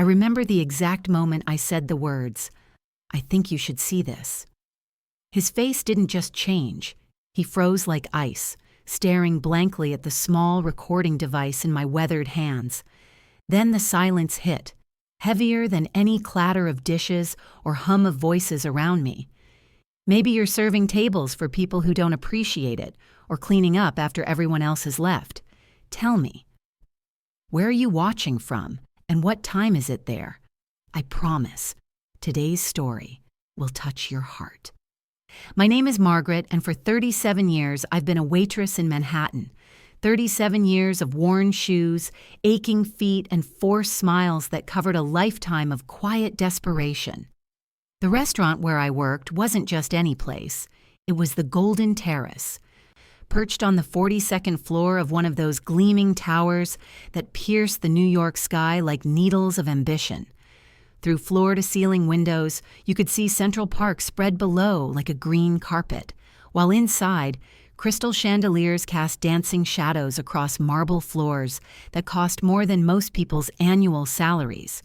I remember the exact moment I said the words, "I think you should see this." His face didn't just change. He froze like ice, staring blankly at the small recording device in my weathered hands. Then the silence hit, heavier than any clatter of dishes or hum of voices around me. Maybe you're serving tables for people who don't appreciate it, or cleaning up after everyone else has left. Tell me, where are you watching from, and what time is it there? I promise, today's story will touch your heart. My name is Margaret, and for 37 years I've been a waitress in Manhattan. 37 years of worn shoes, aching feet, and forced smiles that covered a lifetime of quiet desperation. The restaurant where I worked wasn't just any place. It was the Golden Terrace, perched on the 42nd floor of one of those gleaming towers that pierce the New York sky like needles of ambition. Through floor-to-ceiling windows, you could see Central Park spread below like a green carpet, while inside, crystal chandeliers cast dancing shadows across marble floors that cost more than most people's annual salaries.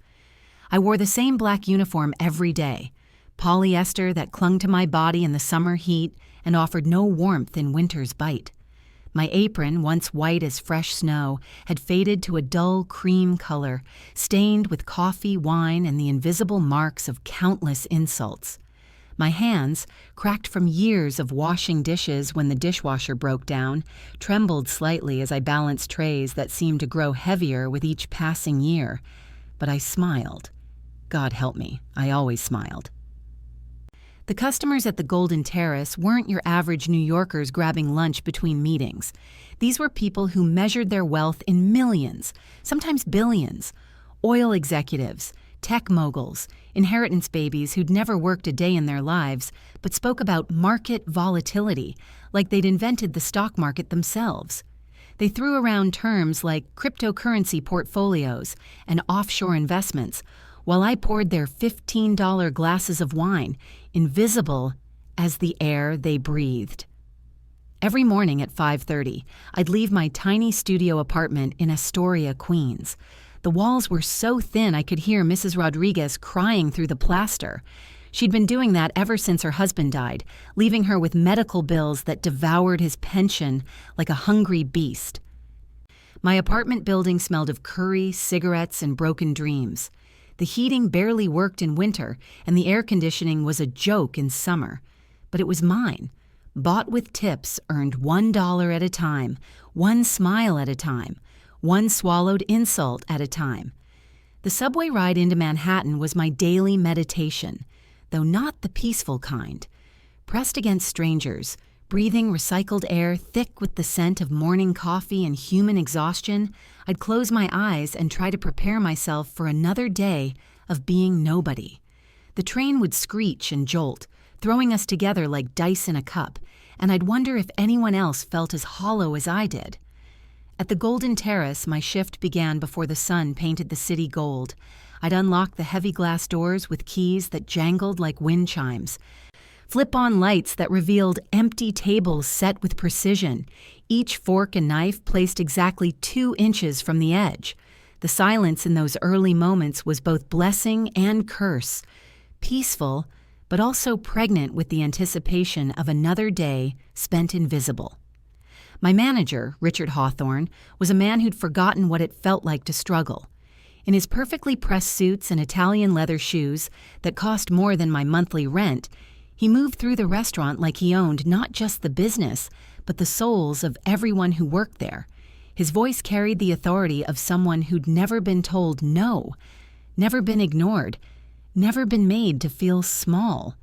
I wore the same black uniform every day, polyester that clung to my body in the summer heat and offered no warmth in winter's bite. My apron, once white as fresh snow, had faded to a dull cream color, stained with coffee, wine, and the invisible marks of countless insults. My hands, cracked from years of washing dishes when the dishwasher broke down, trembled slightly as I balanced trays that seemed to grow heavier with each passing year. But I smiled. God help me, I always smiled. The customers at the Golden Terrace weren't your average New Yorkers grabbing lunch between meetings. These were people who measured their wealth in millions, sometimes billions. Oil executives, tech moguls, inheritance babies who'd never worked a day in their lives, but spoke about market volatility like they'd invented the stock market themselves. They threw around terms like cryptocurrency portfolios and offshore investments, while I poured their $15 glasses of wine, invisible as the air they breathed. Every morning at 5:30, I'd leave my tiny studio apartment in Astoria, Queens. The walls were so thin I could hear Mrs. Rodriguez crying through the plaster. She'd been doing that ever since her husband died, leaving her with medical bills that devoured his pension like a hungry beast. My apartment building smelled of curry, cigarettes, and broken dreams. The heating barely worked in winter, and the air conditioning was a joke in summer. But it was mine. Bought with tips, earned $1 at a time, one smile at a time, one swallowed insult at a time. The subway ride into Manhattan was my daily meditation, though not the peaceful kind. Pressed against strangers, breathing recycled air thick with the scent of morning coffee and human exhaustion, I'd close my eyes and try to prepare myself for another day of being nobody. The train would screech and jolt, throwing us together like dice in a cup, and I'd wonder if anyone else felt as hollow as I did. At the Golden Terrace, my shift began before the sun painted the city gold. I'd unlock the heavy glass doors with keys that jangled like wind chimes, flip-on lights that revealed empty tables set with precision, each fork and knife placed exactly 2 inches from the edge. The silence in those early moments was both blessing and curse, peaceful, but also pregnant with the anticipation of another day spent invisible. My manager, Richard Hawthorne, was a man who'd forgotten what it felt like to struggle. In his perfectly pressed suits and Italian leather shoes that cost more than my monthly rent, he moved through the restaurant like he owned not just the business, but the souls of everyone who worked there. His voice carried the authority of someone who'd never been told no, never been ignored, never been made to feel small.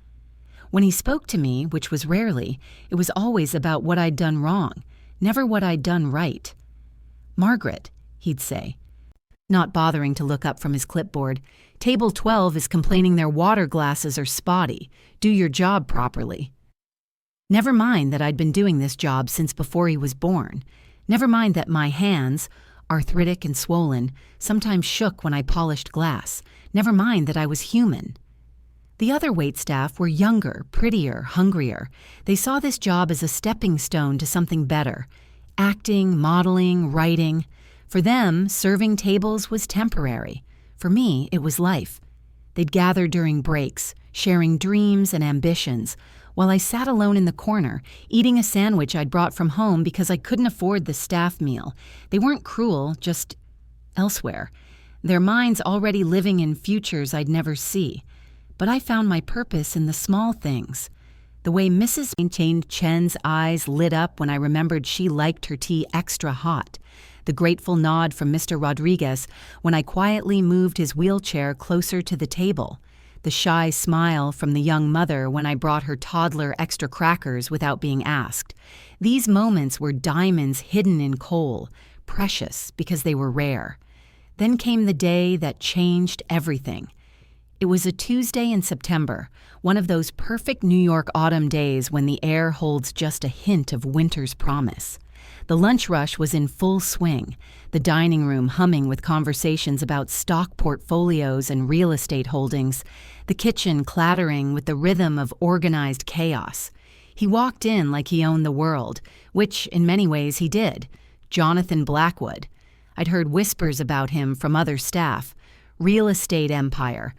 When he spoke to me, which was rarely, it was always about what I'd done wrong, never what I'd done right. "Margaret," he'd say, not bothering to look up from his clipboard, "Table 12 is complaining their water glasses are spotty. Do your job properly." Never mind that I'd been doing this job since before he was born. Never mind that my hands, arthritic and swollen, sometimes shook when I polished glass. Never mind that I was human. The other waitstaff were younger, prettier, hungrier. They saw this job as a stepping stone to something better. Acting, modeling, writing. For them, serving tables was temporary. For me, it was life. They'd gather during breaks, sharing dreams and ambitions, while I sat alone in the corner, eating a sandwich I'd brought from home because I couldn't afford the staff meal. They weren't cruel, just elsewhere, their minds already living in futures I'd never see. But I found my purpose in the small things. The way Mrs. Chen's eyes lit up when I remembered she liked her tea extra hot. The grateful nod from Mr. Rodriguez when I quietly moved his wheelchair closer to the table. The shy smile from the young mother when I brought her toddler extra crackers without being asked. These moments were diamonds hidden in coal, precious because they were rare. Then came the day that changed everything. It was a Tuesday in September, one of those perfect New York autumn days when the air holds just a hint of winter's promise. The lunch rush was in full swing, the dining room humming with conversations about stock portfolios and real estate holdings, the kitchen clattering with the rhythm of organized chaos. He walked in like he owned the world, which in many ways he did. Jonathan Blackwood. I'd heard whispers about him from other staff. Real estate empire,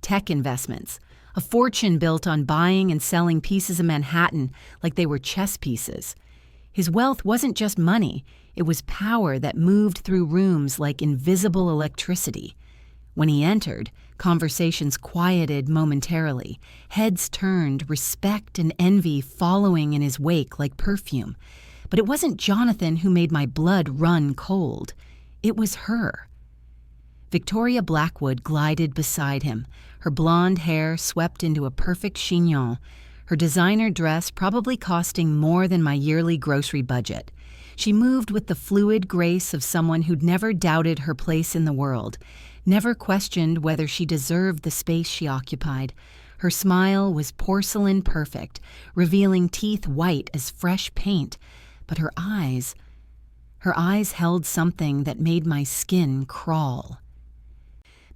tech investments, a fortune built on buying and selling pieces of Manhattan like they were chess pieces. His wealth wasn't just money, it was power that moved through rooms like invisible electricity. When he entered, conversations quieted momentarily, heads turned, respect and envy following in his wake like perfume. But it wasn't Jonathan who made my blood run cold. It was her. Victoria Blackwood glided beside him, her blonde hair swept into a perfect chignon, her designer dress probably costing more than my yearly grocery budget. She moved with the fluid grace of someone who'd never doubted her place in the world, never questioned whether she deserved the space she occupied. Her smile was porcelain perfect, revealing teeth white as fresh paint, but her eyes held something that made my skin crawl.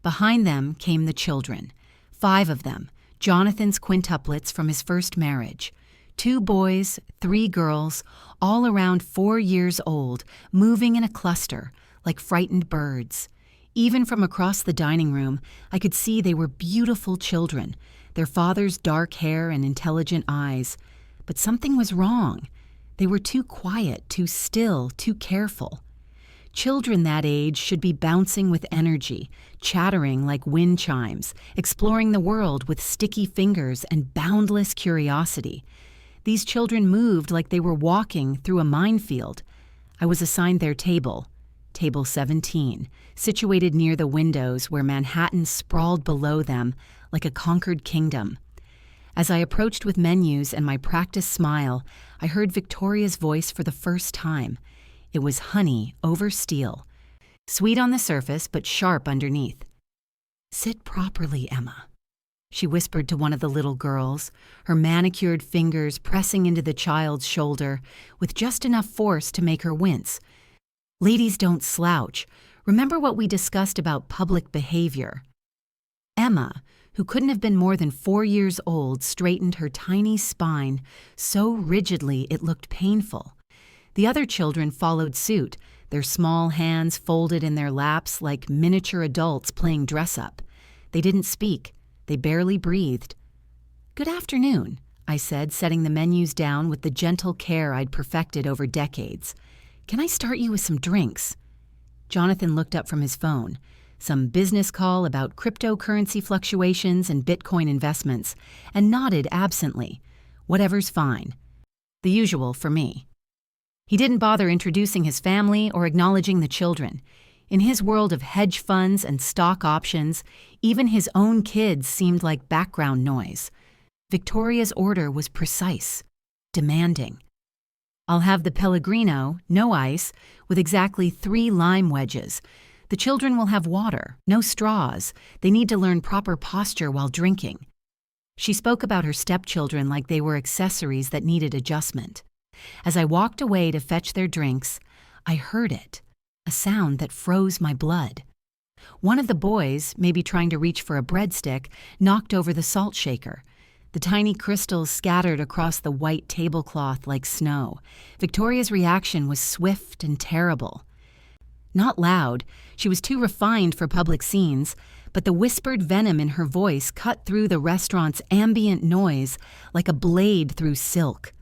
Behind them came the children, 5 of them, Jonathan's quintuplets from his first marriage. 2 boys, 3 girls, all around 4 years old, moving in a cluster, like frightened birds. Even from across the dining room, I could see they were beautiful children, their father's dark hair and intelligent eyes. But something was wrong. They were too quiet, too still, too careful. Children that age should be bouncing with energy, chattering like wind chimes, exploring the world with sticky fingers and boundless curiosity. These children moved like they were walking through a minefield. I was assigned their table, Table 17, situated near the windows where Manhattan sprawled below them like a conquered kingdom. As I approached with menus and my practiced smile, I heard Victoria's voice for the first time. It was honey over steel, sweet on the surface but sharp underneath. "Sit properly, Emma," she whispered to one of the little girls, her manicured fingers pressing into the child's shoulder with just enough force to make her wince. "Ladies don't slouch. Remember what we discussed about public behavior." Emma, who couldn't have been more than 4 years old, straightened her tiny spine so rigidly it looked painful. The other children followed suit, their small hands folded in their laps like miniature adults playing dress-up. They didn't speak. They barely breathed. "Good afternoon," I said, setting the menus down with the gentle care I'd perfected over decades. "Can I start you with some drinks?" Jonathan looked up from his phone. Some business call about cryptocurrency fluctuations and Bitcoin investments, and nodded absently. Whatever's fine. The usual for me. He didn't bother introducing his family or acknowledging the children. In his world of hedge funds and stock options, even his own kids seemed like background noise. Victoria's order was precise, demanding. "I'll have the Pellegrino, no ice, with exactly 3 lime wedges. The children will have water, no straws. They need to learn proper posture while drinking." She spoke about her stepchildren like they were accessories that needed adjustment. As I walked away to fetch their drinks, I heard it, a sound that froze my blood. One of the boys, maybe trying to reach for a breadstick, knocked over the salt shaker. The tiny crystals scattered across the white tablecloth like snow. Victoria's reaction was swift and terrible. Not loud, she was too refined for public scenes, but the whispered venom in her voice cut through the restaurant's ambient noise like a blade through silk.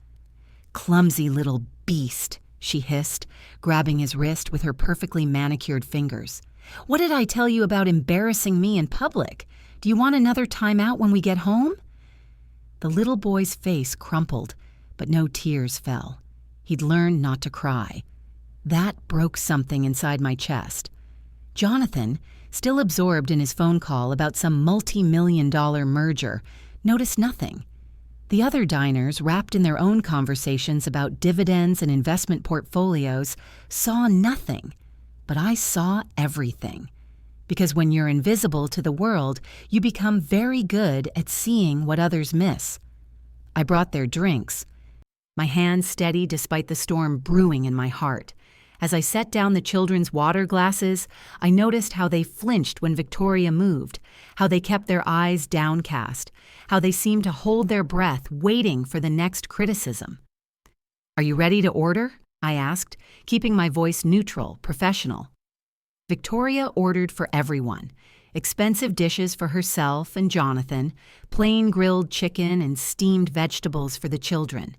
"Clumsy little beast," she hissed, grabbing his wrist with her perfectly manicured fingers. "What did I tell you about embarrassing me in public? Do you want another time out when we get home?" The little boy's face crumpled, but no tears fell. He'd learned not to cry. That broke something inside my chest. Jonathan, still absorbed in his phone call about some multi-million-dollar merger, noticed nothing. The other diners, wrapped in their own conversations about dividends and investment portfolios, saw nothing. But I saw everything. Because when you're invisible to the world, you become very good at seeing what others miss. I brought their drinks, my hands steady despite the storm brewing in my heart. As I set down the children's water glasses, I noticed how they flinched when Victoria moved, how they kept their eyes downcast, how they seemed to hold their breath, waiting for the next criticism. "Are you ready to order?" I asked, keeping my voice neutral, professional. Victoria ordered for everyone. Expensive dishes for herself and Jonathan, plain grilled chicken and steamed vegetables for the children.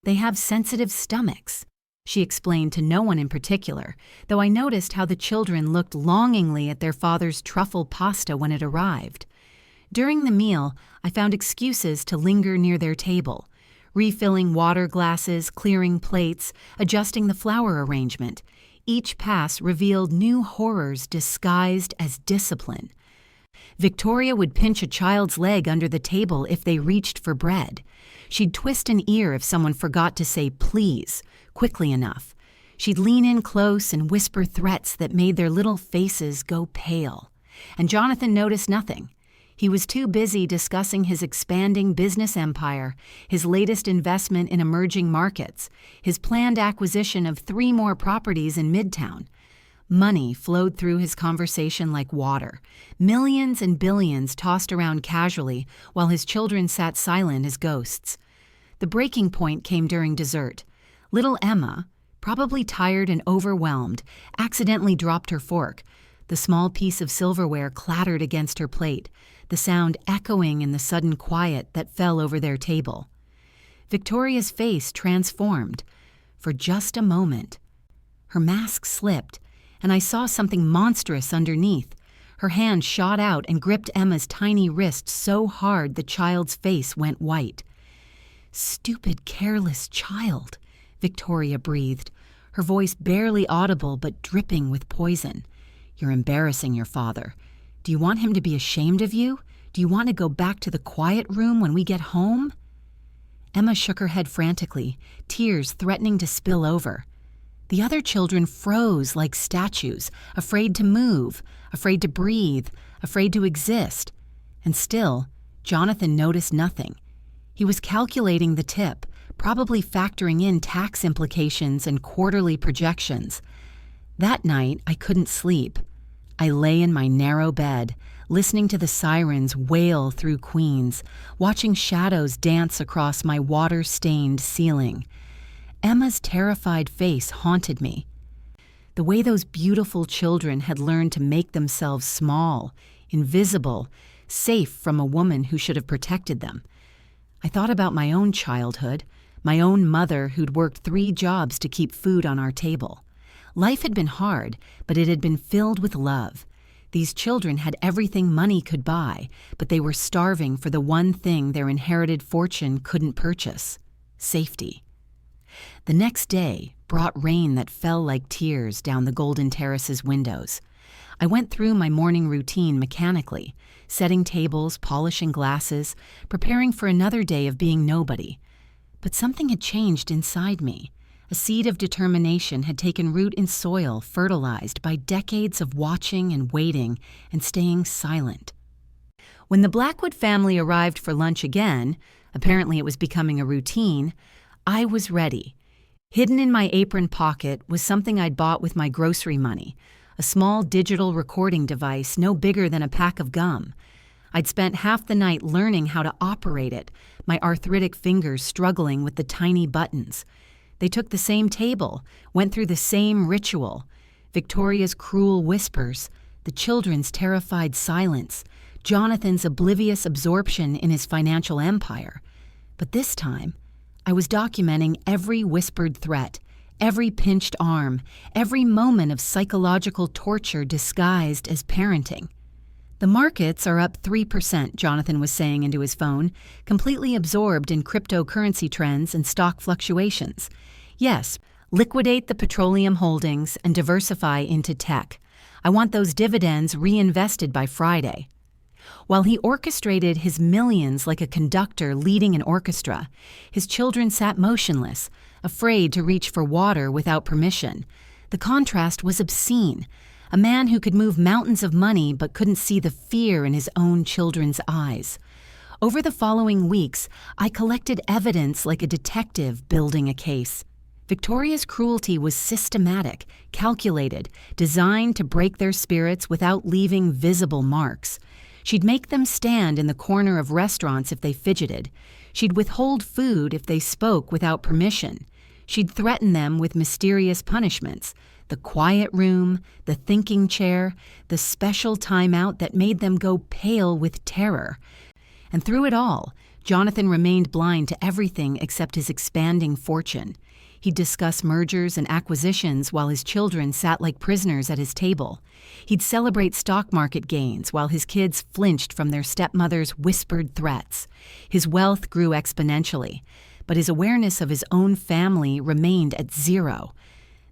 "They have sensitive stomachs," she explained to no one in particular, though I noticed how the children looked longingly at their father's truffle pasta when it arrived. During the meal, I found excuses to linger near their table, refilling water glasses, clearing plates, adjusting the flower arrangement. Each pass revealed new horrors disguised as discipline. Victoria would pinch a child's leg under the table if they reached for bread. She'd twist an ear if someone forgot to say please quickly enough. She'd lean in close and whisper threats that made their little faces go pale. And Jonathan noticed nothing. He was too busy discussing his expanding business empire, his latest investment in emerging markets, his planned acquisition of 3 more properties in Midtown. Money flowed through his conversation like water, millions and billions tossed around casually while his children sat silent as ghosts. The breaking point came during dessert. Little Emma, probably tired and overwhelmed, accidentally dropped her fork. The small piece of silverware clattered against her plate, the sound echoing in the sudden quiet that fell over their table. Victoria's face transformed. For just a moment. Her mask slipped, and I saw something monstrous underneath. Her hand shot out and gripped Emma's tiny wrist so hard the child's face went white. "Stupid, careless child," Victoria breathed, her voice barely audible but dripping with poison. "You're embarrassing your father. Do you want him to be ashamed of you? Do you want to go back to the quiet room when we get home?" Emma shook her head frantically, tears threatening to spill over. The other children froze like statues, afraid to move, afraid to breathe, afraid to exist. And still, Jonathan noticed nothing. He was calculating the tip, probably factoring in tax implications and quarterly projections. That night, I couldn't sleep. I lay in my narrow bed, listening to the sirens wail through Queens, watching shadows dance across my water-stained ceiling. Emma's terrified face haunted me. The way those beautiful children had learned to make themselves small, invisible, safe from a woman who should have protected them. I thought about my own childhood, my own mother who'd worked 3 jobs to keep food on our table. Life had been hard, but it had been filled with love. These children had everything money could buy, but they were starving for the one thing their inherited fortune couldn't purchase: safety. The next day brought rain that fell like tears down the Golden Terrace's windows. I went through my morning routine mechanically, setting tables, polishing glasses, preparing for another day of being nobody. But something had changed inside me. A seed of determination had taken root in soil fertilized by decades of watching and waiting and staying silent. When the Blackwood family arrived for lunch again, apparently it was becoming a routine, I was ready. Hidden in my apron pocket was something I'd bought with my grocery money, a small digital recording device no bigger than a pack of gum. I'd spent half the night learning how to operate it, my arthritic fingers struggling with the tiny buttons. They took the same table, went through the same ritual. Victoria's cruel whispers, the children's terrified silence, Jonathan's oblivious absorption in his financial empire. But this time, I was documenting every whispered threat, every pinched arm, every moment of psychological torture disguised as parenting. The markets are up 3%, Jonathan was saying into his phone, completely absorbed in cryptocurrency trends and stock fluctuations. Yes, liquidate the petroleum holdings and diversify into tech. I want those dividends reinvested by Friday. While he orchestrated his millions like a conductor leading an orchestra, his children sat motionless, afraid to reach for water without permission. The contrast was obscene. A man who could move mountains of money but couldn't see the fear in his own children's eyes. Over the following weeks, I collected evidence like a detective building a case. Victoria's cruelty was systematic, calculated, designed to break their spirits without leaving visible marks. She'd make them stand in the corner of restaurants if they fidgeted. She'd withhold food if they spoke without permission. She'd threaten them with mysterious punishments. The quiet room, the thinking chair, the special timeout that made them go pale with terror. And through it all, Jonathan remained blind to everything except his expanding fortune. He'd discuss mergers and acquisitions while his children sat like prisoners at his table. He'd celebrate stock market gains while his kids flinched from their stepmother's whispered threats. His wealth grew exponentially, but his awareness of his own family remained at zero.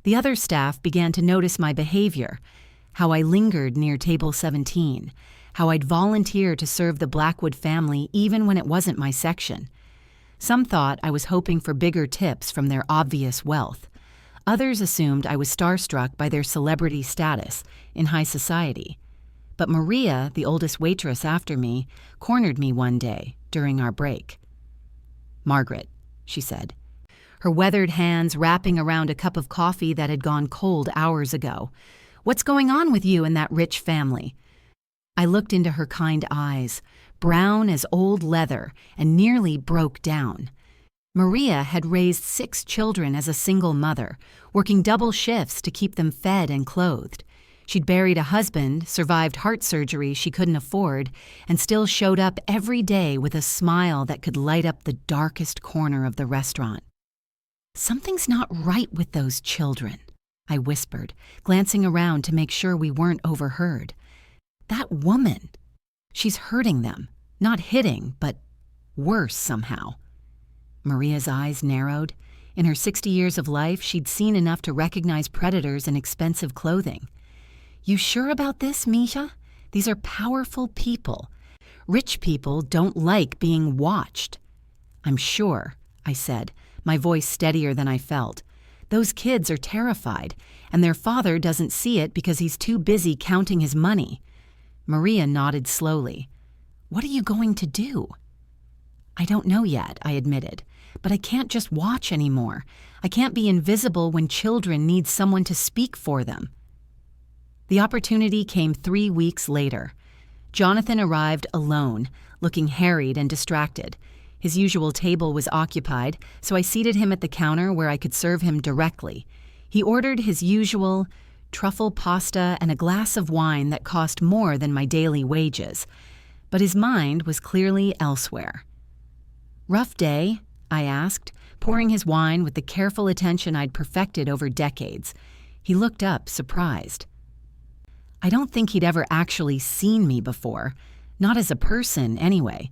The other staff began to notice my behavior, how I lingered near table 17, how I'd volunteer to serve the Blackwood family even when it wasn't my section. Some thought I was hoping for bigger tips from their obvious wealth. Others assumed I was starstruck by their celebrity status in high society. But Maria, the oldest waitress after me, cornered me one day during our break. "Margaret," she said, her weathered hands wrapping around a cup of coffee that had gone cold hours ago. "What's going on with you and that rich family?" I looked into her kind eyes, brown as old leather, and nearly broke down. Maria had raised 6 children as a single mother, working double shifts to keep them fed and clothed. She'd buried a husband, survived heart surgery she couldn't afford, and still showed up every day with a smile that could light up the darkest corner of the restaurant. "Something's not right with those children," I whispered, glancing around to make sure we weren't overheard. "That woman, she's hurting them, not hitting, but worse somehow." Maria's eyes narrowed. In her 60 years of life, she'd seen enough to recognize predators in expensive clothing. "You sure about this, Misha? These are powerful people. Rich people don't like being watched." "I'm sure," I said, my voice steadier than I felt. "Those kids are terrified, and their father doesn't see it because he's too busy counting his money." Maria nodded slowly. "What are you going to do?" "I don't know yet," I admitted, "but I can't just watch anymore. I can't be invisible when children need someone to speak for them." The opportunity came 3 weeks later. Jonathan arrived alone, looking harried and distracted. His usual table was occupied, so I seated him at the counter where I could serve him directly. He ordered his usual truffle pasta and a glass of wine that cost more than my daily wages, but his mind was clearly elsewhere. "Rough day?" I asked, pouring his wine with the careful attention I'd perfected over decades. He looked up, surprised. I don't think he'd ever actually seen me before, not as a person anyway.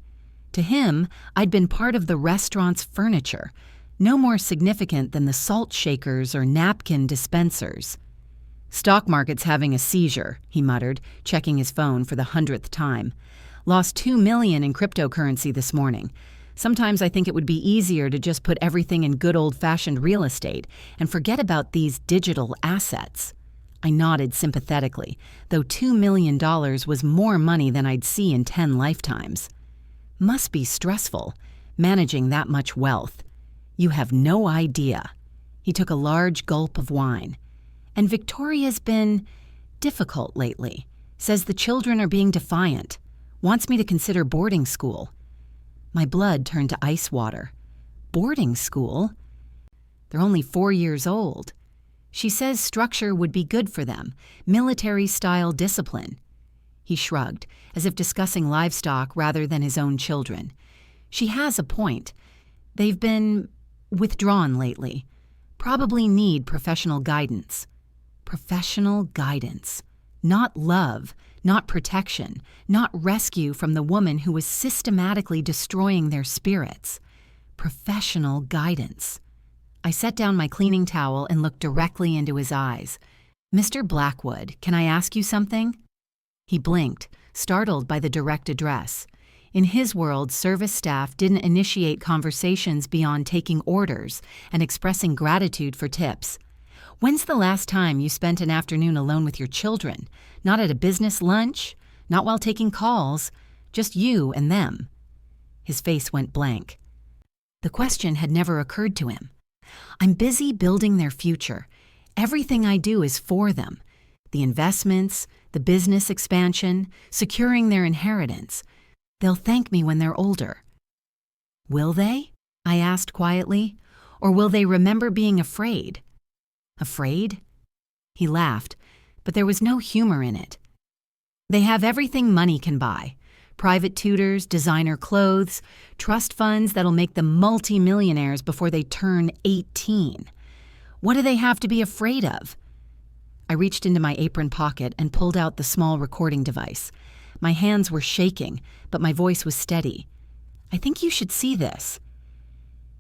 To him, I'd been part of the restaurant's furniture, no more significant than the salt shakers or napkin dispensers. "Stock market's having a seizure," he muttered, checking his phone for the 100th time. "Lost $2 million in cryptocurrency this morning. Sometimes I think it would be easier to just put everything in good old-fashioned real estate and forget about these digital assets." I nodded sympathetically, though $2 million was more money than I'd see in 10 lifetimes. "Must be stressful, managing that much wealth. You have no idea." He took a large gulp of wine. "And Victoria's been difficult lately. Says the children are being defiant. Wants me to consider boarding school." My blood turned to ice water. Boarding school? They're only 4 years old. She says structure would be good for them, military-style discipline. He shrugged, as if discussing livestock rather than his own children. She has a point. They've been withdrawn lately. Probably need professional guidance. Professional guidance. Not love, not protection, not rescue from the woman who was systematically destroying their spirits. Professional guidance. I set down my cleaning towel and looked directly into his eyes. "Mr. Blackwood, can I ask you something?" He blinked, startled by the direct address. In his world, service staff didn't initiate conversations beyond taking orders and expressing gratitude for tips. "When's the last time you spent an afternoon alone with your children? Not at a business lunch? Not while taking calls? Just you and them?" His face went blank. The question had never occurred to him. "I'm busy building their future. Everything I do is for them. The investments, the business expansion, securing their inheritance. They'll thank me when they're older." "Will they?" I asked quietly. "Or will they remember being afraid?" "Afraid?" He laughed, but there was no humor in it. "They have everything money can buy. Private tutors, designer clothes, trust funds that'll make them multi-millionaires before they turn 18. What do they have to be afraid of?" I reached into my apron pocket and pulled out the small recording device. My hands were shaking, but my voice was steady. "I think you should see this."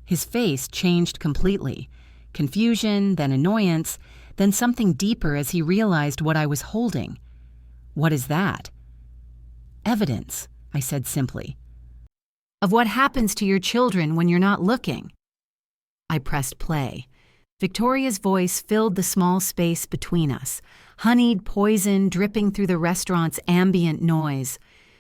His face changed completely. Confusion, then annoyance, then something deeper as he realized what I was holding. "What is that?" "Evidence," I said simply. "Of what happens to your children when you're not looking." I pressed play. Victoria's voice filled the small space between us, honeyed poison dripping through the restaurant's ambient noise.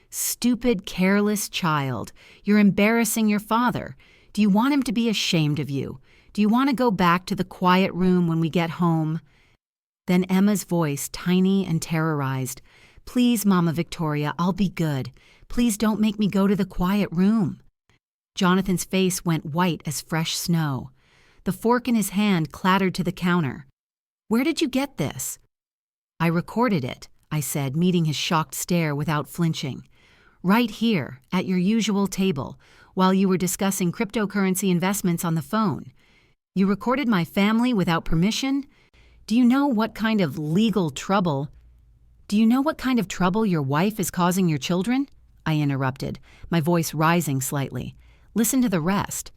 "Stupid, careless child. You're embarrassing your father. Do you want him to be ashamed of you? Do you want to go back to the quiet room when we get home?" Then Emma's voice, tiny and terrorized. "Please, Mama Victoria, I'll be good. Please don't make me go to the quiet room." Jonathan's face went white as fresh snow. The fork in his hand clattered to the counter. "Where did you get this?" "I recorded it," I said, meeting his shocked stare without flinching. "Right here, at your usual table, while you were discussing cryptocurrency investments on the phone. You recorded my family without permission? Do you know what kind of legal trouble your wife is causing your children?" I interrupted, my voice rising slightly. "Listen to the rest."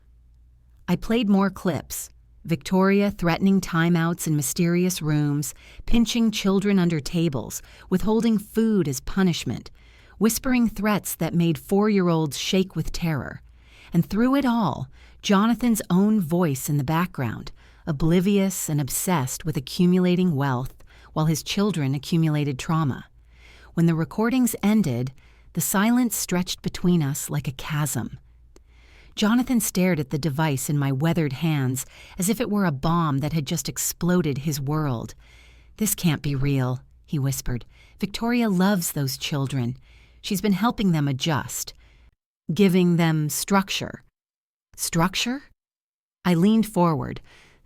I played more clips. Victoria threatening timeouts in mysterious rooms, pinching children under tables, withholding food as punishment, whispering threats that made 4-year-olds shake with terror. And through it all, Jonathan's own voice in the background, oblivious and obsessed with accumulating wealth, while his children accumulated trauma. When the recordings ended, the silence stretched between us like a chasm. Jonathan stared at the device in my weathered hands as if it were a bomb that had just exploded his world. "This can't be real," he whispered. "Victoria loves those children. She's been helping them adjust, giving them structure." "Structure?" I leaned forward,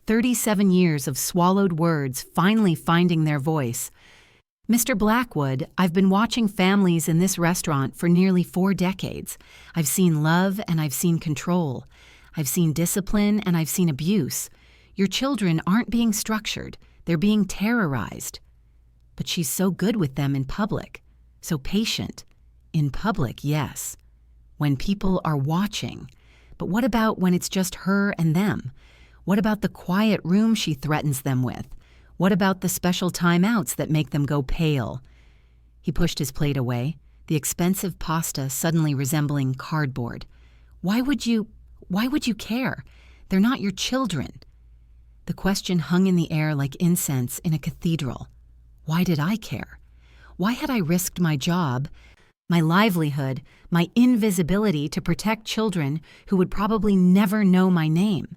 37 years of swallowed words finally finding their voice. "Mr. Blackwood, I've been watching families in this restaurant for nearly 4 decades. I've seen love and I've seen control. I've seen discipline and I've seen abuse. Your children aren't being structured. They're being terrorized." "But she's so good with them in public. So patient." "In public, yes. When people are watching. But what about when it's just her and them? What about the quiet room she threatens them with? What about the special timeouts that make them go pale?" He pushed his plate away, the expensive pasta suddenly resembling cardboard. Why would you care? They're not your children." The question hung in the air like incense in a cathedral. Why did I care? Why had I risked my job, my livelihood, my invisibility to protect children who would probably never know my name?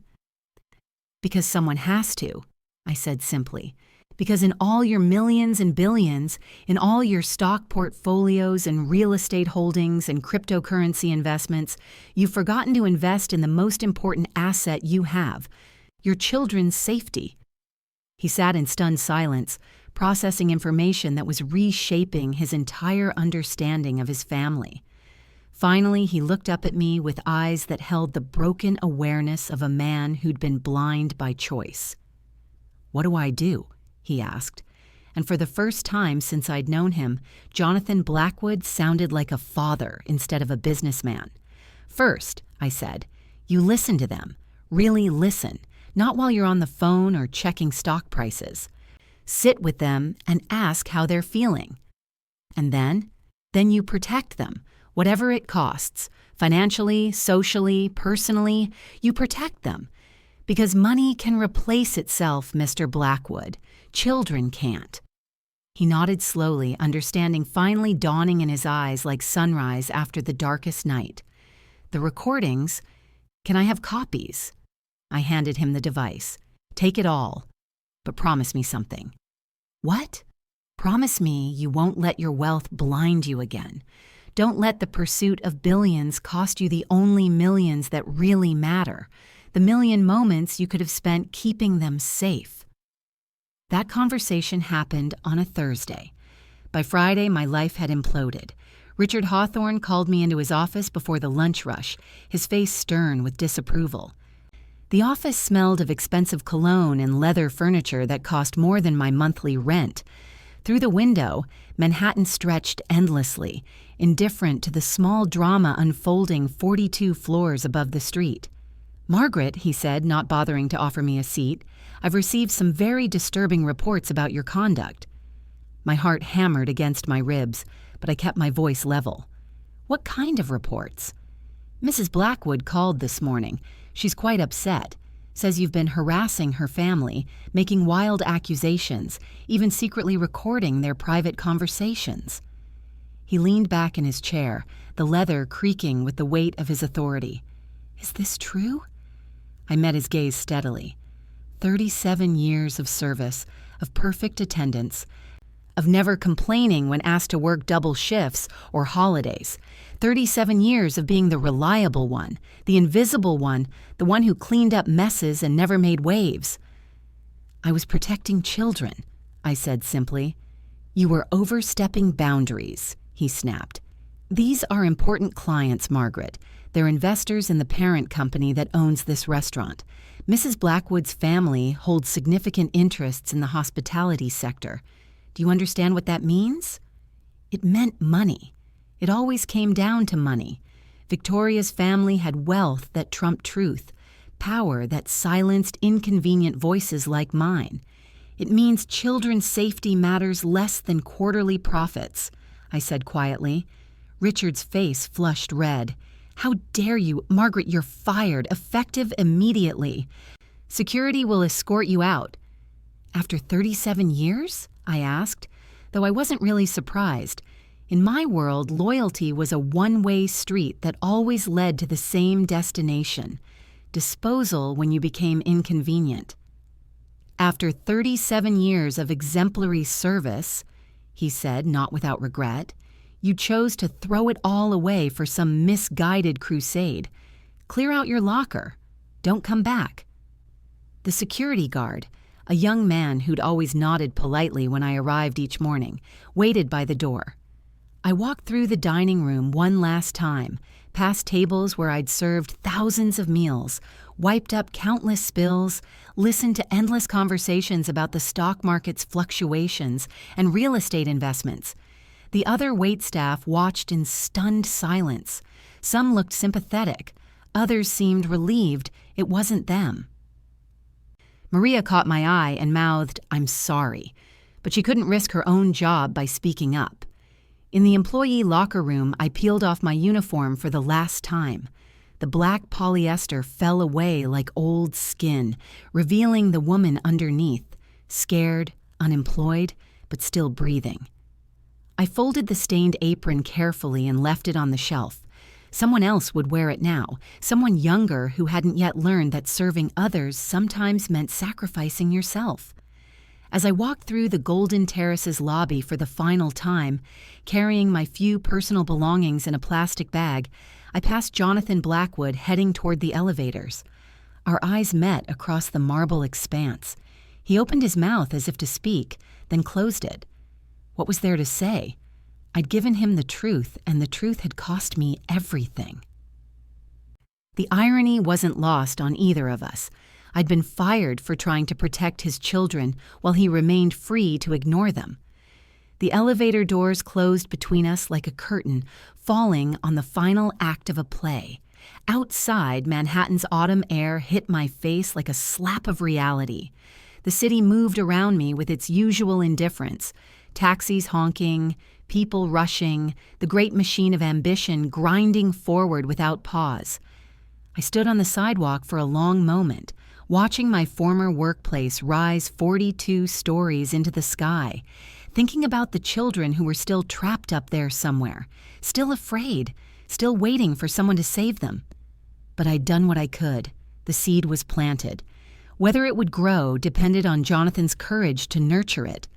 "Because someone has to," I said simply. "Because in all your millions and billions, in all your stock portfolios and real estate holdings and cryptocurrency investments, you've forgotten to invest in the most important asset you have, your children's safety." He sat in stunned silence, processing information that was reshaping his entire understanding of his family. Finally, he looked up at me with eyes that held the broken awareness of a man who'd been blind by choice. "What do I do?" he asked. And for the first time since I'd known him, Jonathan Blackwood sounded like a father instead of a businessman. "First," I said, "you listen to them. Really listen, not while you're on the phone or checking stock prices. Sit with them and ask how they're feeling. And then you protect them, whatever it costs, financially, socially, personally, you protect them. Because money can replace itself, Mr. Blackwood. Children can't." He nodded slowly, understanding finally dawning in his eyes like sunrise after the darkest night. "The recordings, can I have copies?" I handed him the device. "Take it all, but promise me something." "What?" "Promise me you won't let your wealth blind you again. Don't let the pursuit of billions cost you the only millions that really matter, the million moments you could have spent keeping them safe." That conversation happened on a Thursday. By Friday, my life had imploded. Richard Hawthorne called me into his office before the lunch rush, his face stern with disapproval. The office smelled of expensive cologne and leather furniture that cost more than my monthly rent. Through the window, Manhattan stretched endlessly, indifferent to the small drama unfolding 42 floors above the street. "Margaret," he said, not bothering to offer me a seat, "I've received some very disturbing reports about your conduct." My heart hammered against my ribs, but I kept my voice level. "What kind of reports?" "Mrs. Blackwood called this morning. She's quite upset. Says you've been harassing her family, making wild accusations, even secretly recording their private conversations." He leaned back in his chair, the leather creaking with the weight of his authority. "Is this true?" I met his gaze steadily. 37 years of service, of perfect attendance, of never complaining when asked to work double shifts or holidays. 37 years of being the reliable one, the invisible one, the one who cleaned up messes and never made waves. "I was protecting children," I said simply. "You were overstepping boundaries," he snapped. "These are important clients, Margaret. They're investors in the parent company that owns this restaurant. Mrs. Blackwood's family holds significant interests in the hospitality sector. Do you understand what that means?" It meant money. It always came down to money. Victoria's family had wealth that trumped truth, power that silenced inconvenient voices like mine. It means children's safety matters less than quarterly profits, I said quietly. Richard's face flushed red. "How dare you? Margaret, you're fired, effective immediately. Security will escort you out." "After 37 years?" I asked, though I wasn't really surprised. In my world, loyalty was a one-way street that always led to the same destination: disposal when you became inconvenient. "After 37 years of exemplary service," he said, not without regret, "you chose to throw it all away for some misguided crusade. Clear out your locker. Don't come back." The security guard, a young man who'd always nodded politely when I arrived each morning, waited by the door. I walked through the dining room one last time, past tables where I'd served thousands of meals, wiped up countless spills, listened to endless conversations about the stock market's fluctuations and real estate investments. The other waitstaff watched in stunned silence. Some looked sympathetic. Others seemed relieved it wasn't them. Maria caught my eye and mouthed, "I'm sorry," but she couldn't risk her own job by speaking up. In the employee locker room, I peeled off my uniform for the last time. The black polyester fell away like old skin, revealing the woman underneath, scared, unemployed, but still breathing. I folded the stained apron carefully and left it on the shelf. Someone else would wear it now, someone younger who hadn't yet learned that serving others sometimes meant sacrificing yourself. As I walked through the Golden Terraces lobby for the final time, carrying my few personal belongings in a plastic bag, I passed Jonathan Blackwood heading toward the elevators. Our eyes met across the marble expanse. He opened his mouth as if to speak, then closed it. What was there to say? I'd given him the truth, and the truth had cost me everything. The irony wasn't lost on either of us. I'd been fired for trying to protect his children while he remained free to ignore them. The elevator doors closed between us like a curtain, falling on the final act of a play. Outside, Manhattan's autumn air hit my face like a slap of reality. The city moved around me with its usual indifference. Taxis honking, people rushing, the great machine of ambition grinding forward without pause. I stood on the sidewalk for a long moment, watching my former workplace rise 42 stories into the sky, thinking about the children who were still trapped up there somewhere, still afraid, still waiting for someone to save them. But I'd done what I could. The seed was planted. Whether it would grow depended on Jonathan's courage to nurture it.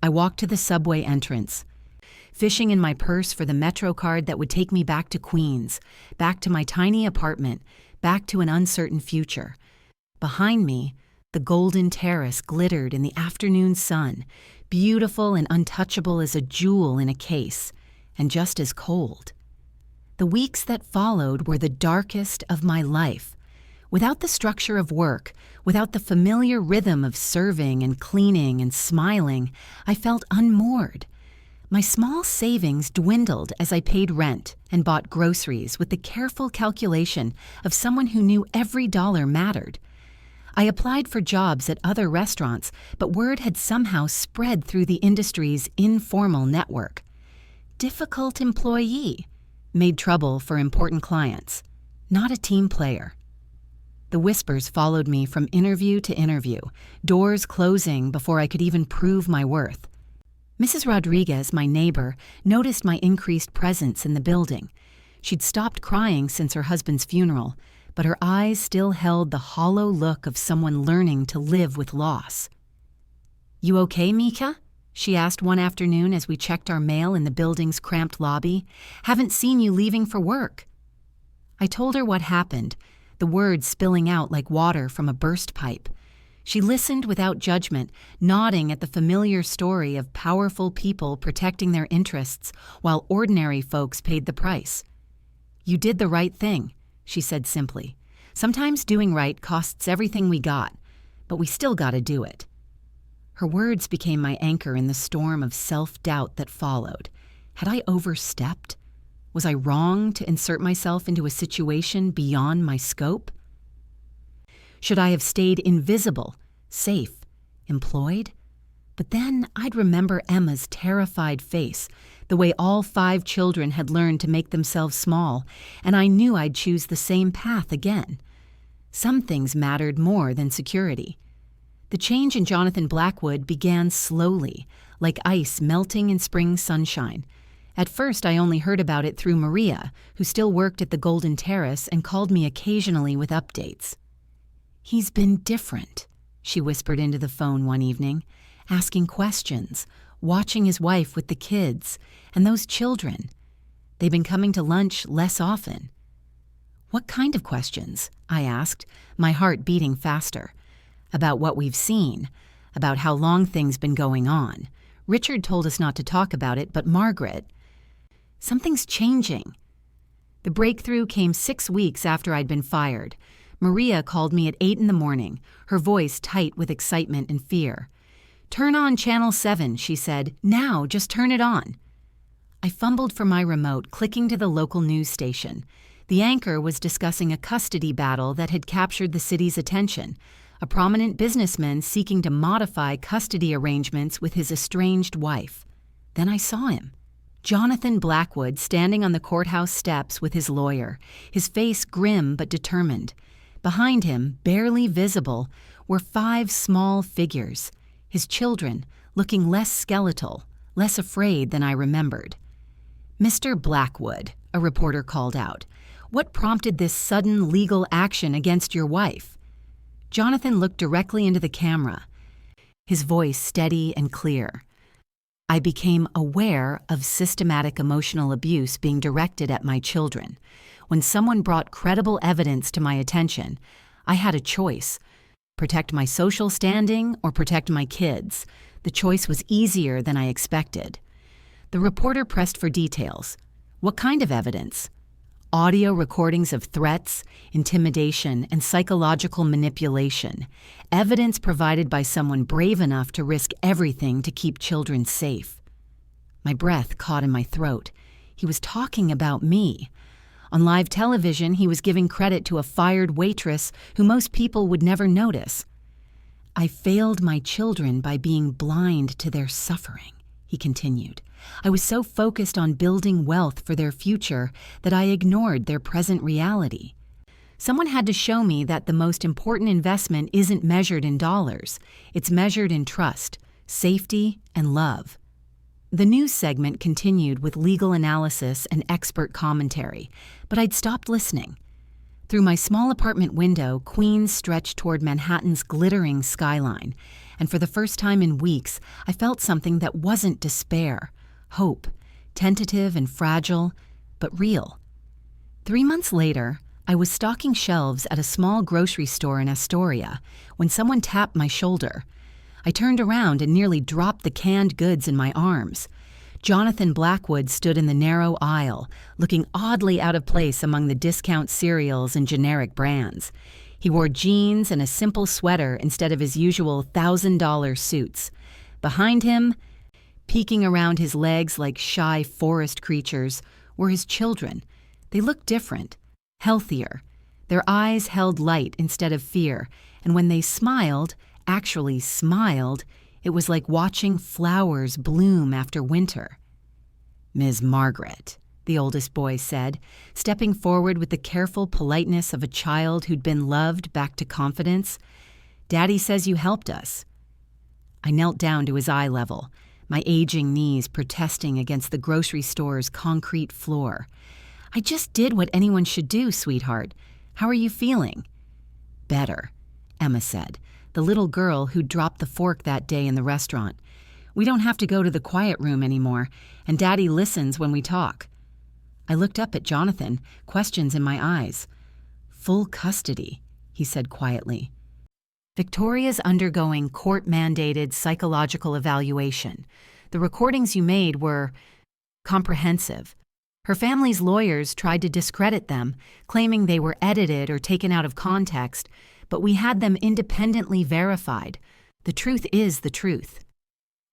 I walked to the subway entrance, fishing in my purse for the Metro card that would take me back to Queens, back to my tiny apartment, back to an uncertain future. Behind me, the Golden Terrace glittered in the afternoon sun, beautiful and untouchable as a jewel in a case, and just as cold. The weeks that followed were the darkest of my life. Without the structure of work, without the familiar rhythm of serving and cleaning and smiling, I felt unmoored. My small savings dwindled as I paid rent and bought groceries with the careful calculation of someone who knew every dollar mattered. I applied for jobs at other restaurants, but word had somehow spread through the industry's informal network. Difficult employee, made trouble for important clients, not a team player. The whispers followed me from interview to interview, doors closing before I could even prove my worth. Mrs. Rodriguez, my neighbor, noticed my increased presence in the building. She'd stopped crying since her husband's funeral, but her eyes still held the hollow look of someone learning to live with loss. "You okay, Mika?" she asked one afternoon as we checked our mail in the building's cramped lobby. "Haven't seen you leaving for work." I told her what happened, the words spilling out like water from a burst pipe. She listened without judgment, nodding at the familiar story of powerful people protecting their interests while ordinary folks paid the price. "You did the right thing," she said simply. "Sometimes doing right costs everything we got, but we still gotta do it." Her words became my anchor in the storm of self-doubt that followed. Had I overstepped? Was I wrong to insert myself into a situation beyond my scope? Should I have stayed invisible, safe, employed? But then I'd remember Emma's terrified face, the way all 5 children had learned to make themselves small, and I knew I'd choose the same path again. Some things mattered more than security. The change in Jonathan Blackwood began slowly, like ice melting in spring sunshine. At first, I only heard about it through Maria, who still worked at the Golden Terrace and called me occasionally with updates. "He's been different," she whispered into the phone one evening, asking questions, watching his wife with the kids, and those children. They've been coming to lunch less often. "What kind of questions?" I asked, my heart beating faster. "About what we've seen, about how long things been going on. Richard told us not to talk about it, but Margaret, something's changing." The breakthrough came 6 weeks after I'd been fired. Maria called me at 8 in the morning, her voice tight with excitement and fear. "Turn on Channel 7, she said. "Now, just turn it on." I fumbled for my remote, clicking to the local news station. The anchor was discussing a custody battle that had captured the city's attention, a prominent businessman seeking to modify custody arrangements with his estranged wife. Then I saw him. Jonathan Blackwood standing on the courthouse steps with his lawyer, his face grim but determined. Behind him, barely visible, were 5 small figures, his children, looking less skeletal, less afraid than I remembered. "Mr. Blackwood," a reporter called out, "what prompted this sudden legal action against your wife?" Jonathan looked directly into the camera, his voice steady and clear. "I became aware of systematic emotional abuse being directed at my children. When someone brought credible evidence to my attention, I had a choice: Protect my social standing or protect my kids? The choice was easier than I expected. The reporter pressed for details. What kind of evidence? Audio recordings of threats, intimidation, and psychological manipulation. Evidence provided by someone brave enough to risk everything to keep children safe. My breath caught in my throat. He was talking about me. On live television, he was giving credit to a fired waitress who most people would never notice. I failed my children by being blind to their suffering, he continued. I was so focused on building wealth for their future that I ignored their present reality. Someone had to show me that the most important investment isn't measured in dollars. It's measured in trust, safety, and love. The news segment continued with legal analysis and expert commentary, but I'd stopped listening. Through my small apartment window, Queens stretched toward Manhattan's glittering skyline, and for the first time in weeks, I felt something that wasn't despair, hope, tentative and fragile, but real. 3 months later, I was stocking shelves at a small grocery store in Astoria when someone tapped my shoulder. I turned around and nearly dropped the canned goods in my arms. Jonathan Blackwood stood in the narrow aisle, looking oddly out of place among the discount cereals and generic brands. He wore jeans and a simple sweater instead of his usual $1,000 suits. Behind him, peeking around his legs like shy forest creatures, were his children. They looked different, healthier. Their eyes held light instead of fear, and when they smiled, actually smiled, it was like watching flowers bloom after winter. "Ms. Margaret," the oldest boy said, stepping forward with the careful politeness of a child who'd been loved back to confidence. "Daddy says you helped us." I knelt down to his eye level, my aging knees protesting against the grocery store's concrete floor. "I just did what anyone should do, sweetheart. How are you feeling?" "Better," Emma said, the little girl who'd dropped the fork that day in the restaurant. "We don't have to go to the quiet room anymore, and Daddy listens when we talk." I looked up at Jonathan, questions in my eyes. "Full custody," he said quietly. "Victoria's undergoing court-mandated psychological evaluation. The recordings you made were comprehensive. Her family's lawyers tried to discredit them, claiming they were edited or taken out of context, but we had them independently verified. The truth is the truth."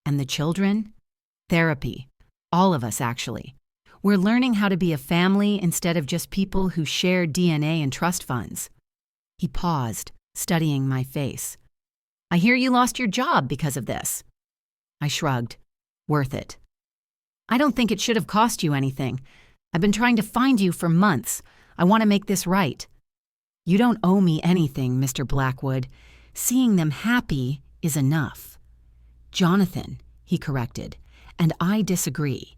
"And the children?" "Therapy. All of us, actually. We're learning how to be a family instead of just people who share DNA and trust funds." He paused, studying my face. "I hear you lost your job because of this." I shrugged. "Worth it." "I don't think it should have cost you anything. I've been trying to find you for months. I want to make this right." "You don't owe me anything, Mr. Blackwood. Seeing them happy is enough." "Jonathan," he corrected, "and I disagree.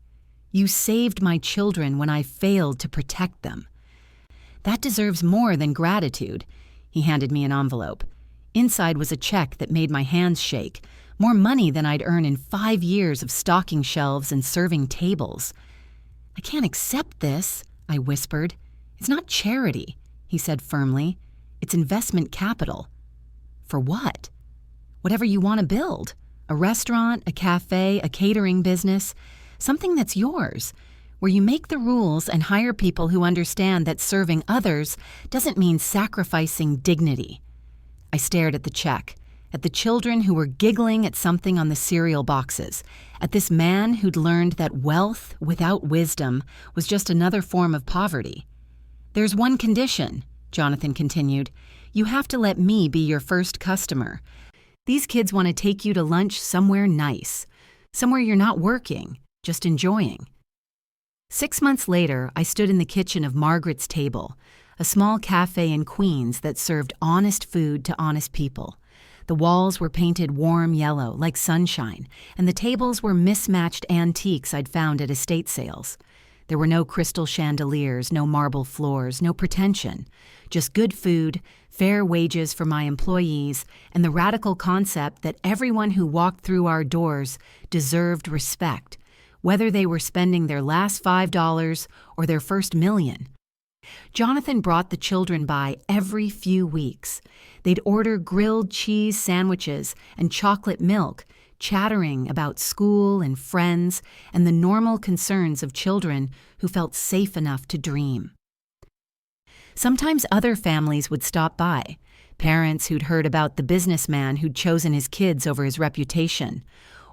You saved my children when I failed to protect them." "That deserves more than gratitude." He handed me an envelope. Inside was a check that made my hands shake, more money than I'd earned in 5 years of stocking shelves and serving tables. "I can't accept this," I whispered. "It's not charity," he said firmly. "It's investment capital." "For what?" "Whatever you want to build. A restaurant, a cafe, a catering business. Something that's yours, where you make the rules and hire people who understand that serving others doesn't mean sacrificing dignity." I stared at the check, at the children who were giggling at something on the cereal boxes, at this man who'd learned that wealth without wisdom was just another form of poverty. "There's one condition," Jonathan continued. "You have to let me be your first customer. These kids want to take you to lunch somewhere nice, somewhere you're not working, just enjoying." 6 months later, I stood in the kitchen of Margaret's Table, a small cafe in Queens that served honest food to honest people. The walls were painted warm yellow, like sunshine, and the tables were mismatched antiques I'd found at estate sales. There were no crystal chandeliers, no marble floors, no pretension. Just good food, fair wages for my employees, and the radical concept that everyone who walked through our doors deserved respect, whether they were spending their last $5 or their first million. Jonathan brought the children by every few weeks. They'd order grilled cheese sandwiches and chocolate milk, chattering about school and friends and the normal concerns of children who felt safe enough to dream. Sometimes other families would stop by, parents who'd heard about the businessman who'd chosen his kids over his reputation,